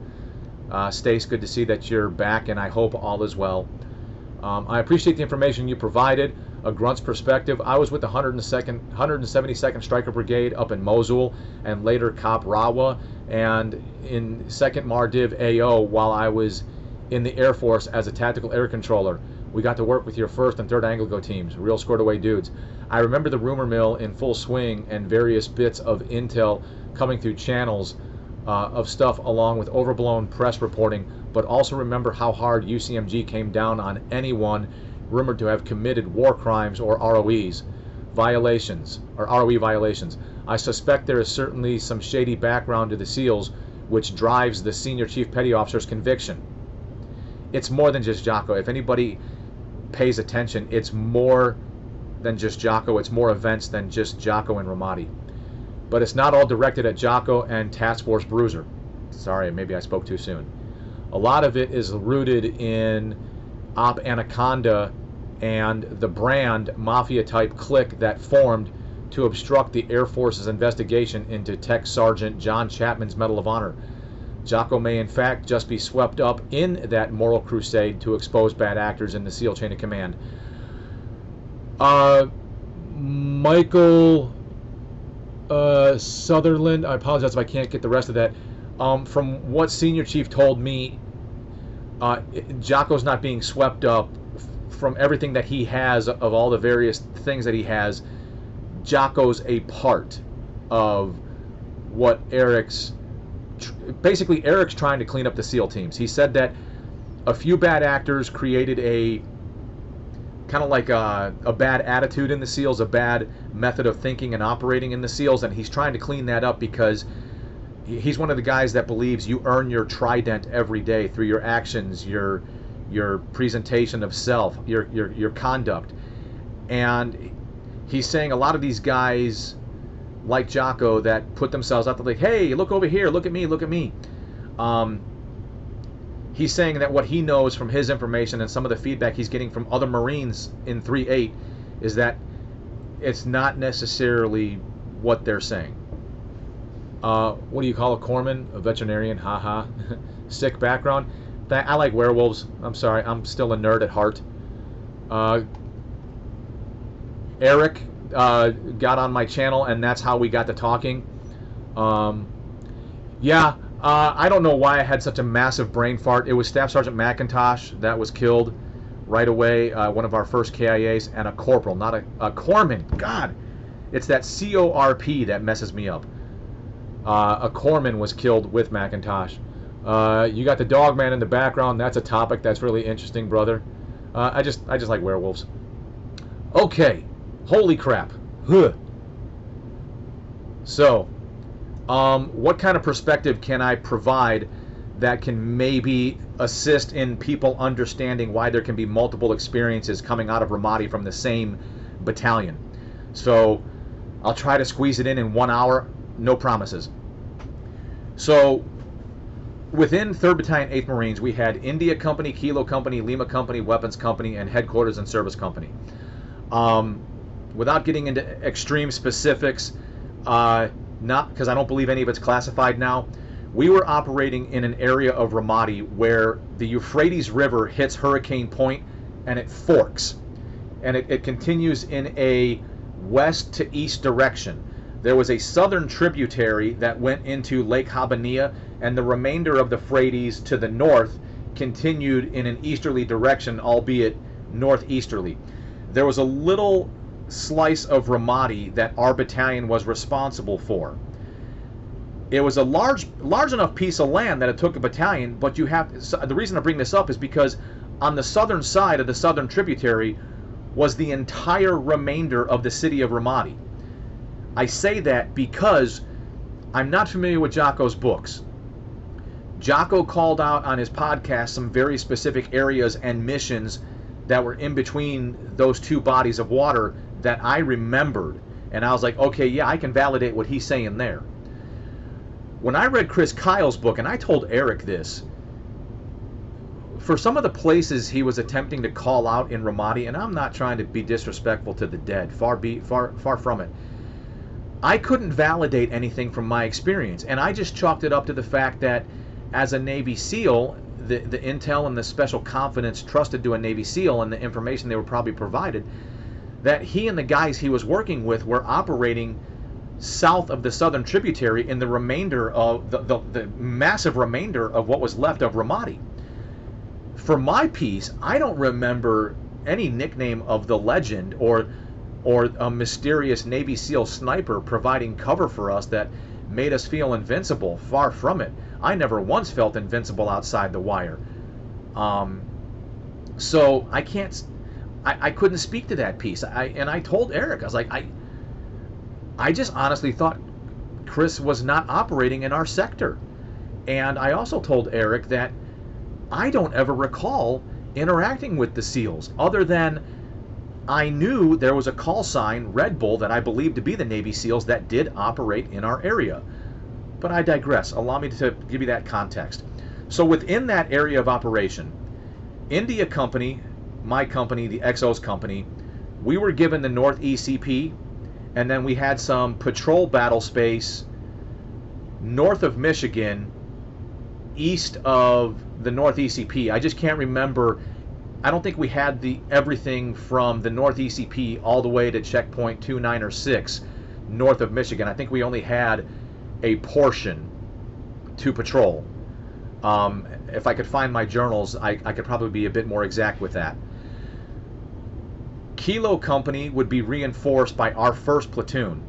Stace, good to see that you're back, and I hope all is well. I appreciate the information you provided. A grunt's perspective, I was with the 172nd Stryker Brigade up in Mosul and later Kop Rawa, and in 2nd Mardiv AO while I was in the Air Force as a tactical air controller. We got to work with your 1st and 3rd Anglo teams, real scored away dudes. I remember the rumor mill in full swing and various bits of intel coming through channels of stuff along with overblown press reporting, but also remember how hard UCMG came down on anyone rumored to have committed war crimes or ROE violations. I suspect there is certainly some shady background to the SEALs which drives the senior chief petty officer's conviction. It's more than just Jocko. If anybody pays attention, it's more than just Jocko. It's more events than just Jocko and Ramadi. But it's not all directed at Jocko and Task Force Bruiser. Sorry, maybe I spoke too soon. A lot of it is rooted in Op Anaconda and the brand mafia type clique that formed to obstruct the Air Force's investigation into Tech Sergeant John Chapman's Medal of Honor. Jocko may in fact just be swept up in that moral crusade to expose bad actors in the SEAL chain of command. Michael Sutherland, I apologize if I can't get the rest of that. From what Senior Chief told me, Jocko's not being swept up from everything that he has, of all the various things that he has. Jocko's a part of what Eric's trying to clean up the SEAL teams. He said that a few bad actors created a kind of like a bad attitude in the SEALs, a bad method of thinking and operating in the SEALs, and he's trying to clean that up because he's one of the guys that believes you earn your trident every day through your actions, your presentation of self, your conduct. And he's saying a lot of these guys like Jocko that put themselves out there like, hey, look over here, look at me, look at me. He's saying that what he knows from his information and some of the feedback he's getting from other Marines in 3-8 is that it's not necessarily what they're saying. What do you call a corpsman? A veterinarian? Haha. Sick background. I like werewolves. I'm sorry. I'm still a nerd at heart. Eric got on my channel, and that's how we got to talking. I don't know why I had such a massive brain fart. It was Staff Sergeant McIntosh that was killed right away, one of our first KIAs, and a corporal, not a corpsman. God, it's that CORP that messes me up. A corpsman was killed with McIntosh. You got the dog man in the background. That's a topic that's really interesting, brother. I just like werewolves. Okay, holy crap. Huh. So, what kind of perspective can I provide that can maybe assist in people understanding why there can be multiple experiences coming out of Ramadi from the same battalion? So, I'll try to squeeze it in 1 hour. No promises. So, within 3rd Battalion, 8th Marines, we had India Company, Kilo Company, Lima Company, Weapons Company, and Headquarters and Service Company. Without getting into extreme specifics, not because I don't believe any of it's classified now, we were operating in an area of Ramadi where the Euphrates River hits Hurricane Point and it forks. And it continues in a west to east direction. There was a southern tributary that went into Lake Habbaniyah, and the remainder of the Euphrates to the north continued in an easterly direction, albeit northeasterly. There was a little slice of Ramadi that our battalion was responsible for. It was a large enough piece of land that it took a battalion, but you have, the reason I bring this up is because on the southern side of the southern tributary was the entire remainder of the city of Ramadi. I say that because I'm not familiar with Jocko's books. Jocko called out on his podcast some very specific areas and missions that were in between those two bodies of water that I remembered. And I was like, okay, yeah, I can validate what he's saying there. When I read Chris Kyle's book, and I told Eric this, for some of the places he was attempting to call out in Ramadi, and I'm not trying to be disrespectful to the dead, far from it, I couldn't validate anything from my experience, and I just chalked it up to the fact that as a Navy SEAL, the intel and the special confidence trusted to a Navy SEAL and the information they were probably provided, that he and the guys he was working with were operating south of the southern tributary in the remainder of the massive remainder of what was left of Ramadi. For my piece, I don't remember any nickname of the legend or a mysterious Navy SEAL sniper providing cover for us that made us feel invincible. Far from it. I never once felt invincible outside the wire. So I couldn't speak to that piece. And I told Eric, I was like, I just honestly thought Chris was not operating in our sector. And I also told Eric that I don't ever recall interacting with the SEALs other than I knew there was a call sign, Red Bull, that I believed to be the Navy SEALs that did operate in our area. But I digress. Allow me to give you that context. So within that area of operation, India Company, my company, the XO's company, we were given the North ECP, and then we had some patrol battle space north of Michigan, east of the North ECP. I just can't remember. I don't think we had everything from the North ECP all the way to checkpoint 2, 9, or 6 north of Michigan. I think we only had a portion to patrol. If I could find my journals, I could probably be a bit more exact with that. Kilo Company would be reinforced by our 1st platoon,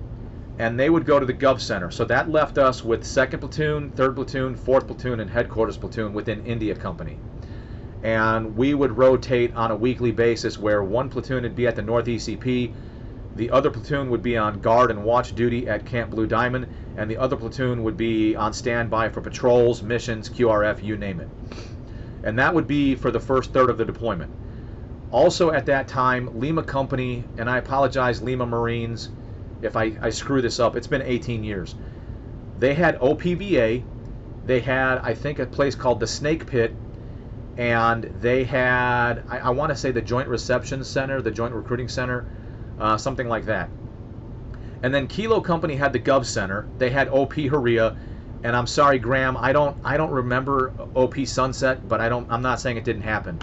and they would go to the Gov Center. So that left us with 2nd Platoon, 3rd Platoon, 4th Platoon, and Headquarters Platoon within India Company. And we would rotate on a weekly basis where one platoon would be at the North ECP, the other platoon would be on guard and watch duty at Camp Blue Diamond, and the other platoon would be on standby for patrols, missions, QRF, you name it. And that would be for the first third of the deployment. Also at that time, Lima Company, and I apologize, Lima Marines, if I screw this up, it's been 18 years. They had OPVA, they had, I think, a place called the Snake Pit, and they had, I want to say, the Joint Reception Center, the Joint Recruiting Center, something like that. And then Kilo Company had the Gov Center. They had OP Haria, and I'm sorry, Graham, I don't remember OP Sunset, but I'm not saying it didn't happen.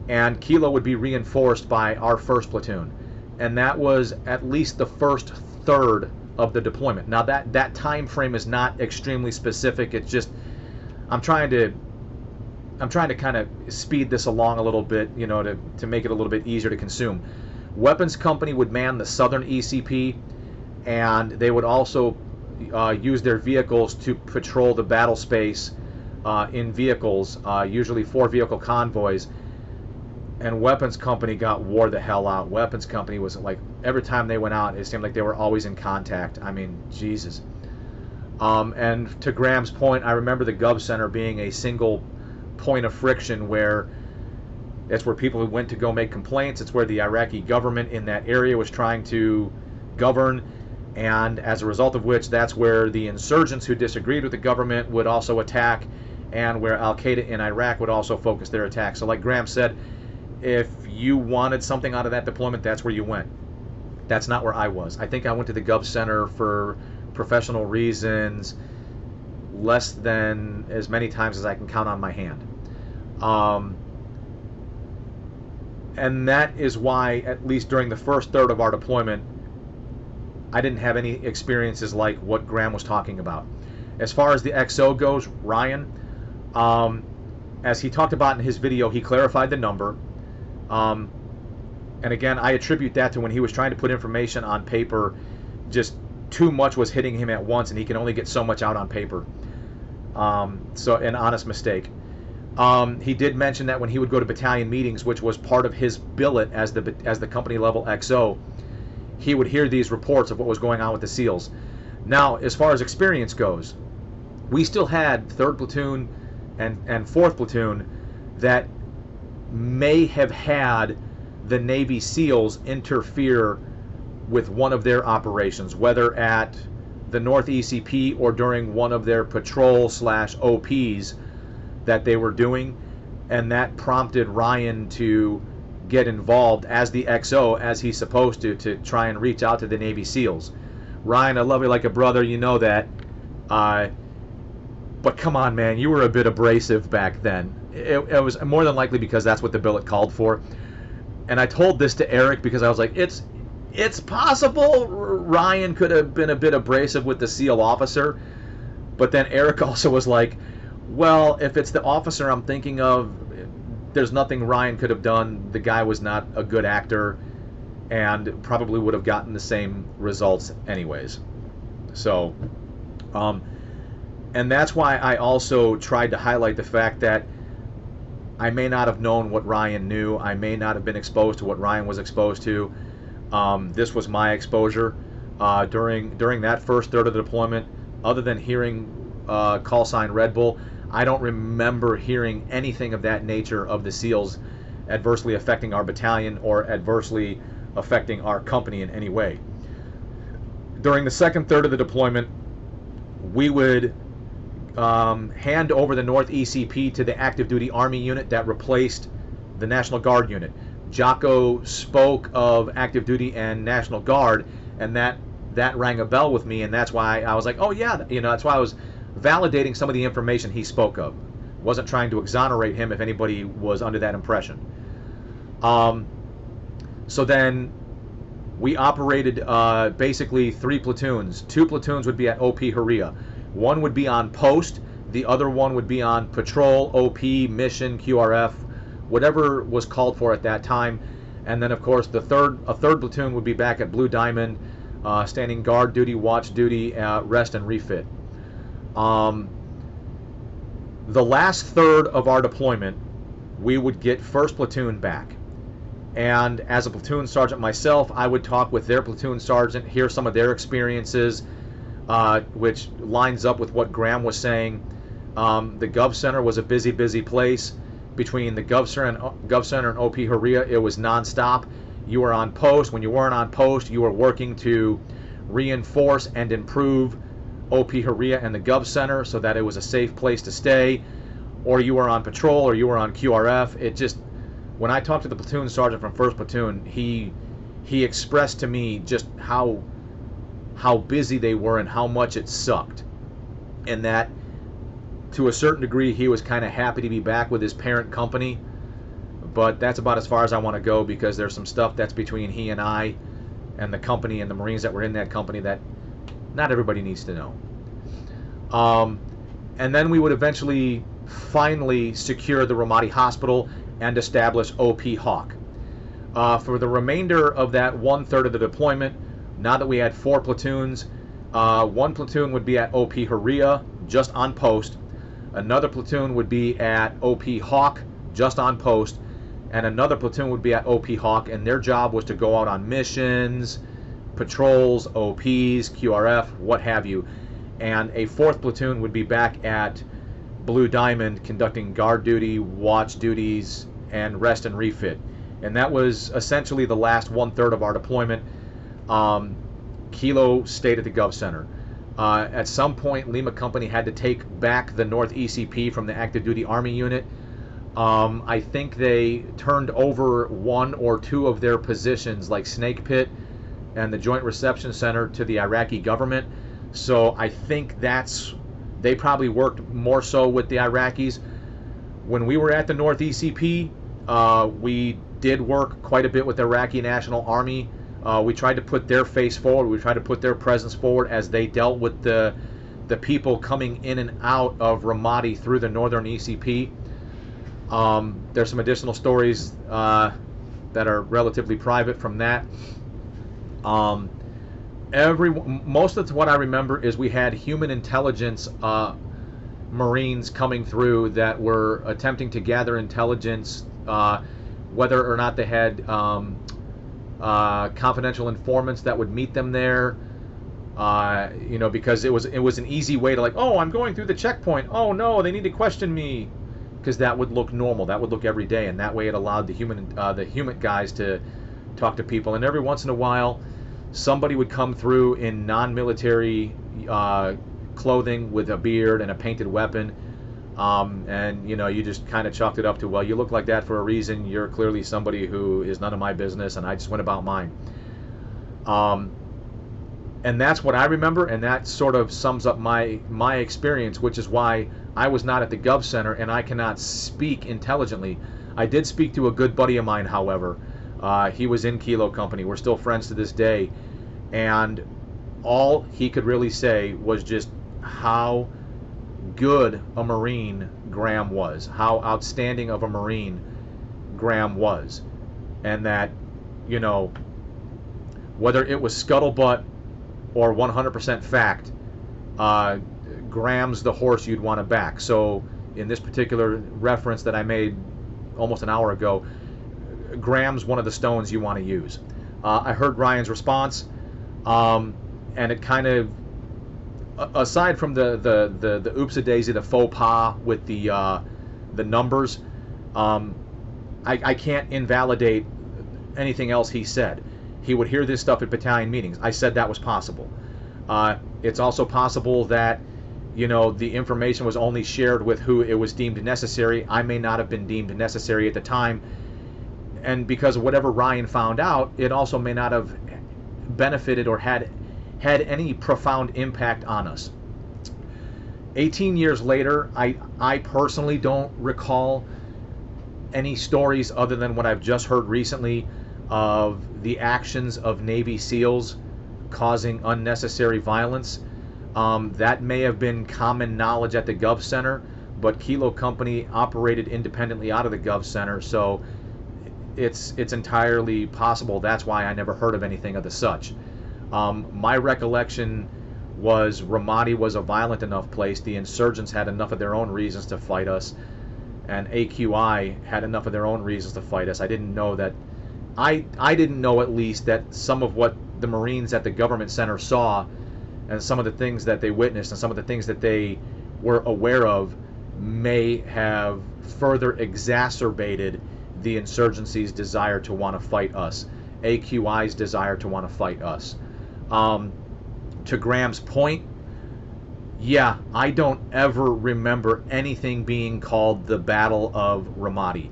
And Kilo would be reinforced by our 1st platoon, and that was at least the first third of the deployment. Now that time frame is not extremely specific. It's just I'm trying to kind of speed this along a little bit, you know, to make it a little bit easier to consume. Weapons Company would man the southern ECP, and they would also use their vehicles to patrol the battle space in vehicles, usually 4-vehicle convoys. And Weapons Company wore the hell out. Weapons Company was like, every time they went out, it seemed like they were always in contact. I mean, Jesus. And to Graham's point, I remember the Gov Center being a single point of friction where it's where people went to go make complaints. It's where the Iraqi government in that area was trying to govern, and as a result of which, that's where the insurgents who disagreed with the government would also attack, and where Al-Qaeda in Iraq would also focus their attacks. So like Graham said, if you wanted something out of that deployment, that's where you went. That's not where I was. I think I went to the Gov Center for professional reasons less than as many times as I can count on my hand. And that is why, at least during the first third of our deployment, I didn't have any experiences like what Graham was talking about. As far as the XO goes, Ryan, as he talked about in his video, he clarified the number. And again, I attribute that to when he was trying to put information on paper, just too much was hitting him at once, and he can only get so much out on paper. So an honest mistake. He did mention that when he would go to battalion meetings, which was part of his billet as the company level XO, he would hear these reports of what was going on with the SEALs. Now, as far as experience goes, we still had 3rd Platoon and 4th Platoon that may have had the Navy SEALs interfere with one of their operations, whether at the North ECP or during one of their patrol/OPs that they were doing, and that prompted Ryan to get involved as the XO, as he's supposed to try and reach out to the Navy SEALs. Ryan, I love you like a brother, you know that. But come on, man, you were a bit abrasive back then. It was more than likely because that's what the billet called for. And I told this to Eric because I was like, it's possible Ryan could have been a bit abrasive with the SEAL officer. But then Eric also was like, well, if it's the officer I'm thinking of, there's nothing Ryan could have done. The guy was not a good actor and probably would have gotten the same results anyways. So, and that's why I also tried to highlight the fact that I may not have known what Ryan knew. I may not have been exposed to what Ryan was exposed to. This was my exposure during that first third of the deployment. Other than hearing call sign Red Bull, I don't remember hearing anything of that nature of the SEALs adversely affecting our battalion or adversely affecting our company in any way. During the second third of the deployment, we would hand over the North ECP to the active duty Army unit that replaced the National Guard unit. Jocko spoke of active duty and National Guard, and that rang a bell with me, and that's why I was like, oh yeah, that's why I was validating some of the information he spoke of. Wasn't trying to exonerate him if anybody was under that impression. So then we operated basically 3 platoons. 2 platoons would be at OP Haria. One would be on post. The other one would be on patrol, OP, mission, QRF, whatever was called for at that time. And then, of course, a third platoon would be back at Blue Diamond, standing guard duty, watch duty, rest and refit. The last third of our deployment, we would get 1st platoon back. And as a platoon sergeant myself, I would talk with their platoon sergeant, hear some of their experiences, which lines up with what Graham was saying. The Gov Center was a busy, busy place. Between the Gov Center and OP Haria, it was nonstop. You were on post. When you weren't on post, you were working to reinforce and improve OP Haria and the Gov Center so that it was a safe place to stay. Or you were on patrol, or you were on QRF. It just, when I talked to the platoon sergeant from 1st Platoon, he expressed to me just how busy they were and how much it sucked. And that, to a certain degree, he was kind of happy to be back with his parent company. But that's about as far as I want to go, because there's some stuff that's between he and I and the company and the Marines that were in that company that not everybody needs to know. And then we would eventually finally secure the Ramadi Hospital and establish OP Hawk. For the remainder of that 1/3 of the deployment, now that we had 4 platoons, 1 platoon would be at OP Haria, just on post. Another platoon would be at OP Hawk, just on post. And another platoon would be at OP Hawk, and their job was to go out on missions, patrols, OPs, QRF, what have you. And a 4th platoon would be back at Blue Diamond conducting guard duty, watch duties, and rest and refit. And that was essentially the last 1/3 of our deployment. Kilo stayed at the Gov Center. At some point, Lima Company had to take back the North ECP from the active duty Army unit. I think they turned over 1 or 2 of their positions, like Snake Pit and the Joint Reception Center, to the Iraqi government. So I think they probably worked more so with the Iraqis. When we were at the North ECP, we did work quite a bit with the Iraqi National Army. We tried to put their face forward. We tried to put their presence forward as they dealt with the people coming in and out of Ramadi through the Northern ECP. There's some additional stories that are relatively private from that. Most of what I remember is we had human intelligence Marines coming through that were attempting to gather intelligence, whether or not they had confidential informants that would meet them there. Because it was an easy way to, like, oh, I'm going through the checkpoint. Oh no, they need to question me. Because that would look normal, that would look every day, and that way it allowed the human guys to talk to people. And every once in a while, somebody would come through in non-military clothing with a beard and a painted weapon, and you just kind of chalked it up to, well, you look like that for a reason. You're clearly somebody who is none of my business, and I just went about mine. And that's what I remember, and that sort of sums up my experience, which is why I was not at the Gov Center and I cannot speak intelligently. I did speak to a good buddy of mine, however. He was in Kilo Company. We're still friends to this day. And all he could really say was just how good a Marine Graham was, how outstanding of a Marine Graham was. And that, whether it was scuttlebutt or 100% fact, Graham's the horse you'd want to back. So in this particular reference that I made almost an hour ago, Graham's one of the stones you want to use. I heard Ryan's response, and it kind of, aside from the oopsie-daisy, the faux pas with the numbers, I can't invalidate anything else he said. He would hear this stuff at battalion meetings. I said that was possible. It's also possible that the information was only shared with who it was deemed necessary. I may not have been deemed necessary at the time. and because of whatever Ryan found out, it also may not have benefited or had any profound impact on us. 18 years later, I personally don't recall any stories other than what I've just heard recently of the actions of Navy SEALs causing unnecessary violence. That may have been common knowledge at the Gov Center, but Kilo Company operated independently out of the Gov Center, so it's entirely possible that's why I never heard of anything of the such. My recollection was Ramadi was a violent enough place, the insurgents had enough of their own reasons to fight us, and AQI had enough of their own reasons to fight us. I didn't know that, I didn't know at least that some of what the Marines at the government center saw and some of the things that they witnessed and some of the things that they were aware of may have further exacerbated the insurgency's desire to want to fight us, AQI's desire to want to fight us. To Graham's point, yeah, I don't ever remember anything being called the Battle of Ramadi.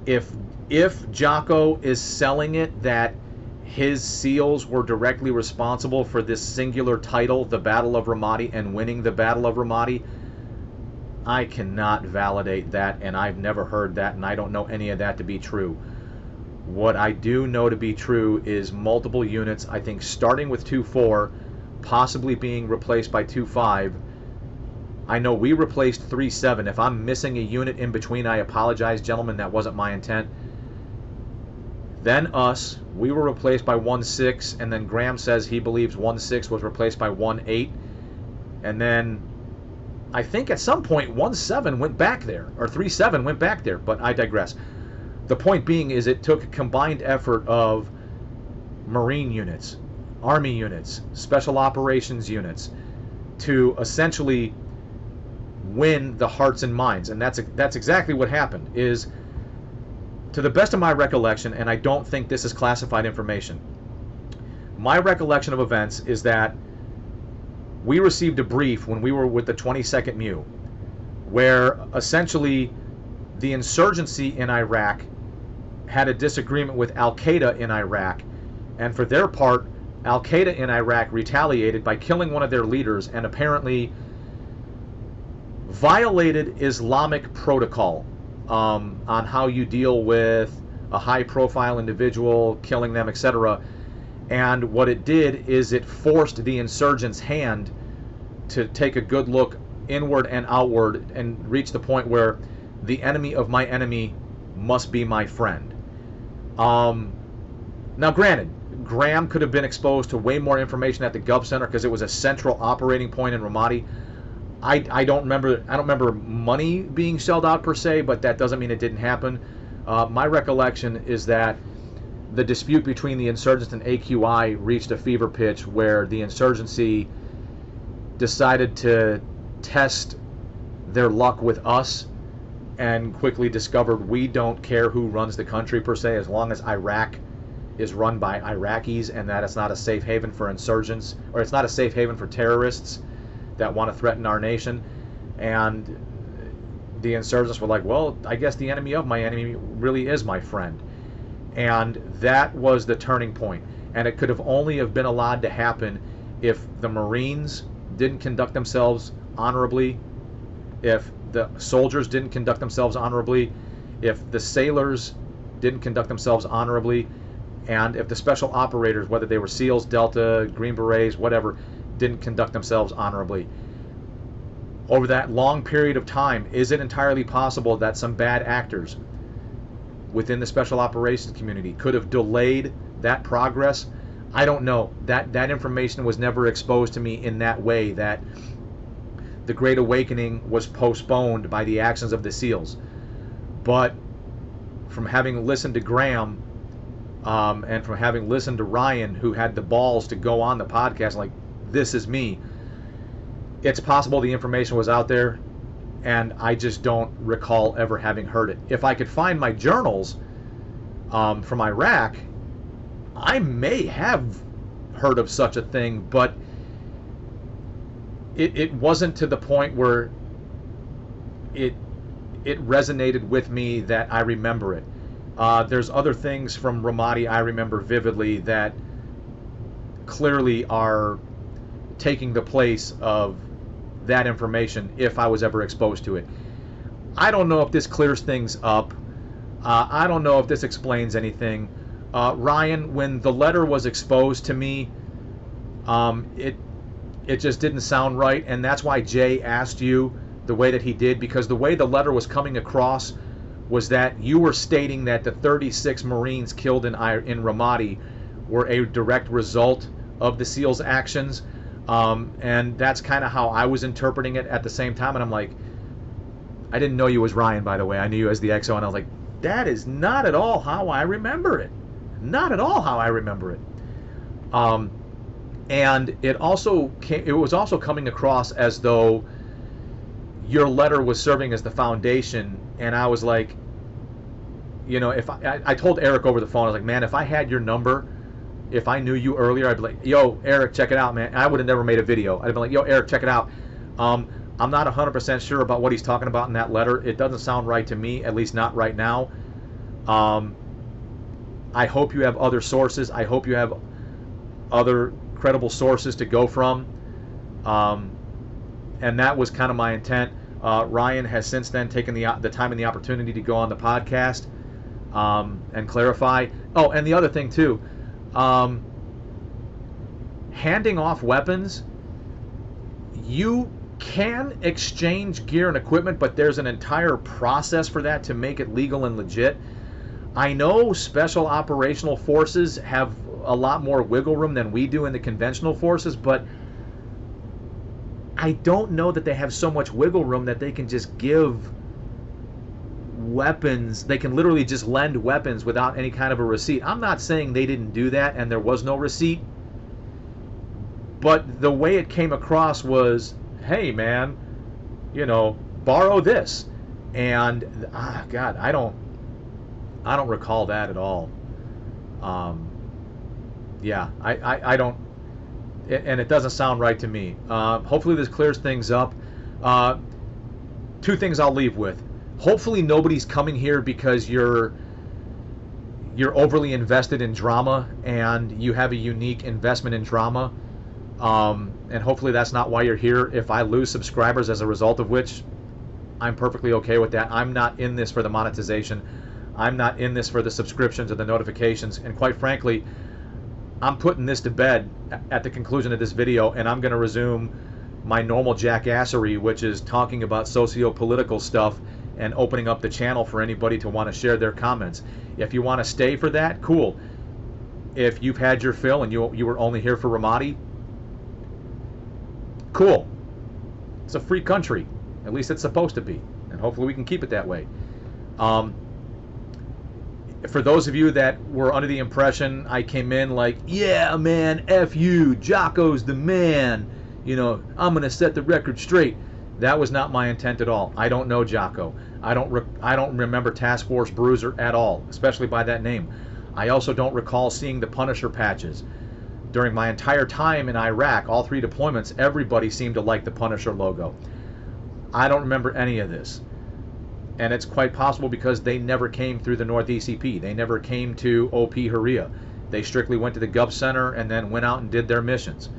If Jocko is selling it that his SEALs were directly responsible for this singular title, the Battle of Ramadi, and winning the Battle of Ramadi, I cannot validate that, and I've never heard that, and I don't know any of that to be true. What I do know to be true is multiple units, I think starting with 2-4, possibly being replaced by 2-5. I know we replaced 3-7. If I'm missing a unit in between, I apologize, gentlemen, that wasn't my intent. Then us, we were replaced by 1-6, and then Graham says he believes 1-6 was replaced by 1-8. And then I think at some point 1-7 went back there, or 3-7 went back there, but I digress. The point being is it took a combined effort of Marine units, Army units, Special Operations units to essentially win the hearts and minds, and that's exactly what happened. Is, to the best of my recollection, and I don't think this is classified information, my recollection of events is that we received a brief when we were with the 22nd MEU where essentially the insurgency in Iraq had a disagreement with Al-Qaeda in Iraq, and for their part, Al-Qaeda in Iraq retaliated by killing one of their leaders and apparently violated Islamic protocol on how you deal with a high-profile individual, killing them, etc. And what it did is it forced the insurgents' hand to take a good look inward and outward and reach the point where the enemy of my enemy must be my friend. Now granted, Graham could have been exposed to way more information at the Gov Center because it was a central operating point in Ramadi. I don't remember money being shelled out per se, but that doesn't mean it didn't happen. My recollection is that the dispute between the insurgents and AQI reached a fever pitch where the insurgency decided to test their luck with us and quickly discovered we don't care who runs the country per se, as long as Iraq is run by Iraqis, and that it's not a safe haven for insurgents, or it's not a safe haven for terrorists that want to threaten our nation. And the insurgents were like, well, I guess the enemy of my enemy really is my friend. And that was the turning point. And it could have only have been allowed to happen if the Marines didn't conduct themselves honorably, if the soldiers didn't conduct themselves honorably, if the sailors didn't conduct themselves honorably, and if the special operators, whether they were SEALs, Delta, Green Berets, whatever, didn't conduct themselves honorably. Over that long period of time, is it entirely possible that some bad actors within the special operations community could have delayed that progress? I don't know. That information was never exposed to me in that way, that the Great Awakening was postponed by the actions of the SEALs. But from having listened to Graham and from having listened to Ryan, who had the balls to go on the podcast like, this is me, it's possible the information was out there and I just don't recall ever having heard it. If I could find my journals from Iraq, I may have heard of such a thing, but it wasn't to the point where it resonated with me that I remember it. There's other things from Ramadi I remember vividly that clearly are taking the place of that information if I was ever exposed to it. I don't know if this clears things up. I don't know if this explains anything. Ryan, when the letter was exposed to me, it just didn't sound right, and that's why Jay asked you the way that he did, because the way the letter was coming across was that you were stating that the 36 Marines killed in Ramadi were a direct result of the SEALs' actions, and that's kind of how I was interpreting it at the same time. And I'm like, I didn't know you as Ryan, by the way. I knew you as the XO, and I was like, that is not at all how I remember it. Not at all how I remember it. And it was also coming across as though your letter was serving as the foundation, and I was like, you know, if I told Eric over the phone, I was like, man, if I had your number, if I knew you earlier, I'd be like, yo, Eric, check it out, man. I would have never made a video. I'd be like, yo, Eric, check it out. I'm not 100% sure about what he's talking about in that letter. It doesn't sound right to me, at least not right now. I hope you have other sources. I hope you have other credible sources to go from. And that was kind of my intent. Ryan has since then taken the time and the opportunity to go on the podcast and clarify. Oh, and the other thing too, handing off weapons, you can exchange gear and equipment, but there's an entire process for that to make it legal and legit. I know special operational forces have a lot more wiggle room than we do in the conventional forces, but I don't know that they have so much wiggle room that they can just give weapons. They can literally just lend weapons without any kind of a receipt. I'm not saying they didn't do that and there was no receipt, but the way it came across was, hey man, you know, borrow this. And God, I don't recall that at all. Yeah, I don't, and it doesn't sound right to me. Hopefully this clears things up. Two things I'll leave with. Hopefully nobody's coming here because you're overly invested in drama and you have a unique investment in drama. And hopefully that's not why you're here. If I lose subscribers as a result of which, I'm perfectly okay with that. I'm not in this for the monetization. I'm not in this for the subscriptions or the notifications. And quite frankly, I'm putting this to bed at the conclusion of this video, and I'm going to resume my normal jackassery, which is talking about socio-political stuff and opening up the channel for anybody to want to share their comments. If you want to stay for that, cool. If you've had your fill and you were only here for Ramadi, cool. It's a free country. At least it's supposed to be. And hopefully we can keep it that way. For those of you that were under the impression I came in like, yeah, man, F you, Jocko's the man, you know, I'm going to set the record straight. That was not my intent at all. I don't know Jocko. I don't remember Task Force Bruiser at all, especially by that name. I also don't recall seeing the Punisher patches. During my entire time in Iraq, all 3 deployments, everybody seemed to like the Punisher logo. I don't remember any of this. And it's quite possible because they never came through the North ECP. They never came to OP Haria. They strictly went to the Gulf Center and then went out and did their missions.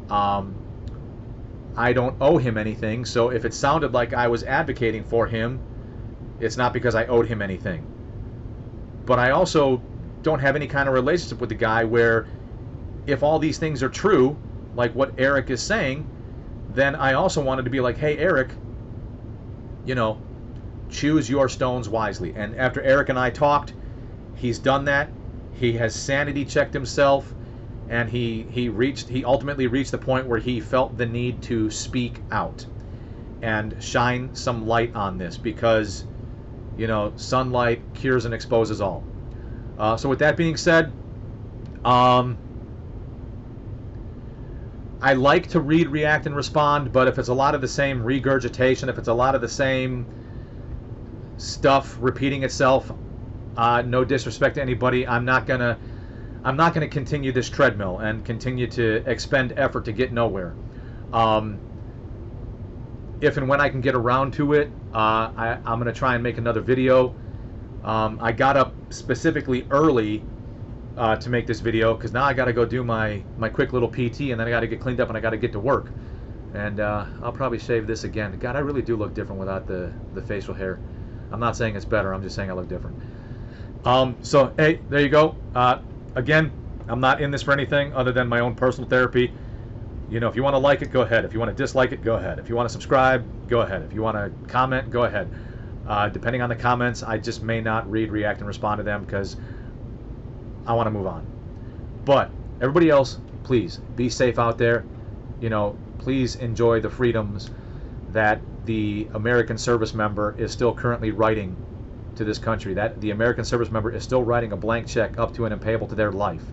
I don't owe him anything, so if it sounded like I was advocating for him, it's not because I owed him anything. But I also don't have any kind of relationship with the guy where if all these things are true, like what Eric is saying, then I also wanted to be like, hey, Eric, you know, choose your stones wisely. And after Eric and I talked, he's done that. He has sanity checked himself, and he ultimately reached the point where he felt the need to speak out and shine some light on this because, you know, sunlight cures and exposes all. So with that being said, I like to read, react, and respond, but if it's a lot of the same regurgitation, if it's a lot of the same stuff repeating itself, no disrespect to anybody, I'm not gonna continue this treadmill and continue to expend effort to get nowhere. If and when I can get around to it, I'm gonna try and make another video. I got up specifically early to make this video because now I got to go do my quick little PT, and then I got to get cleaned up and I got to get to work. And I'll probably shave this again. God, I really do look different without the facial hair. I'm not saying it's better. I'm just saying I look different. So, hey, there you go. Again, I'm not in this for anything other than my own personal therapy. You know, if you want to like it, go ahead. If you want to dislike it, go ahead. If you want to subscribe, go ahead. If you want to comment, go ahead. Depending on the comments, I just may not read, react, and respond to them because I want to move on. But everybody else, please be safe out there. You know, please enjoy the freedoms that the American service member is still currently writing to this country. That the American service member is still writing a blank check up to and payable to their life.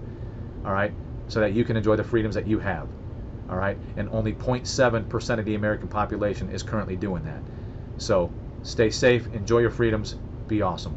All right, so that you can enjoy the freedoms that you have. All right, and only 0.7% of the American population is currently doing that. So stay safe, enjoy your freedoms, be awesome.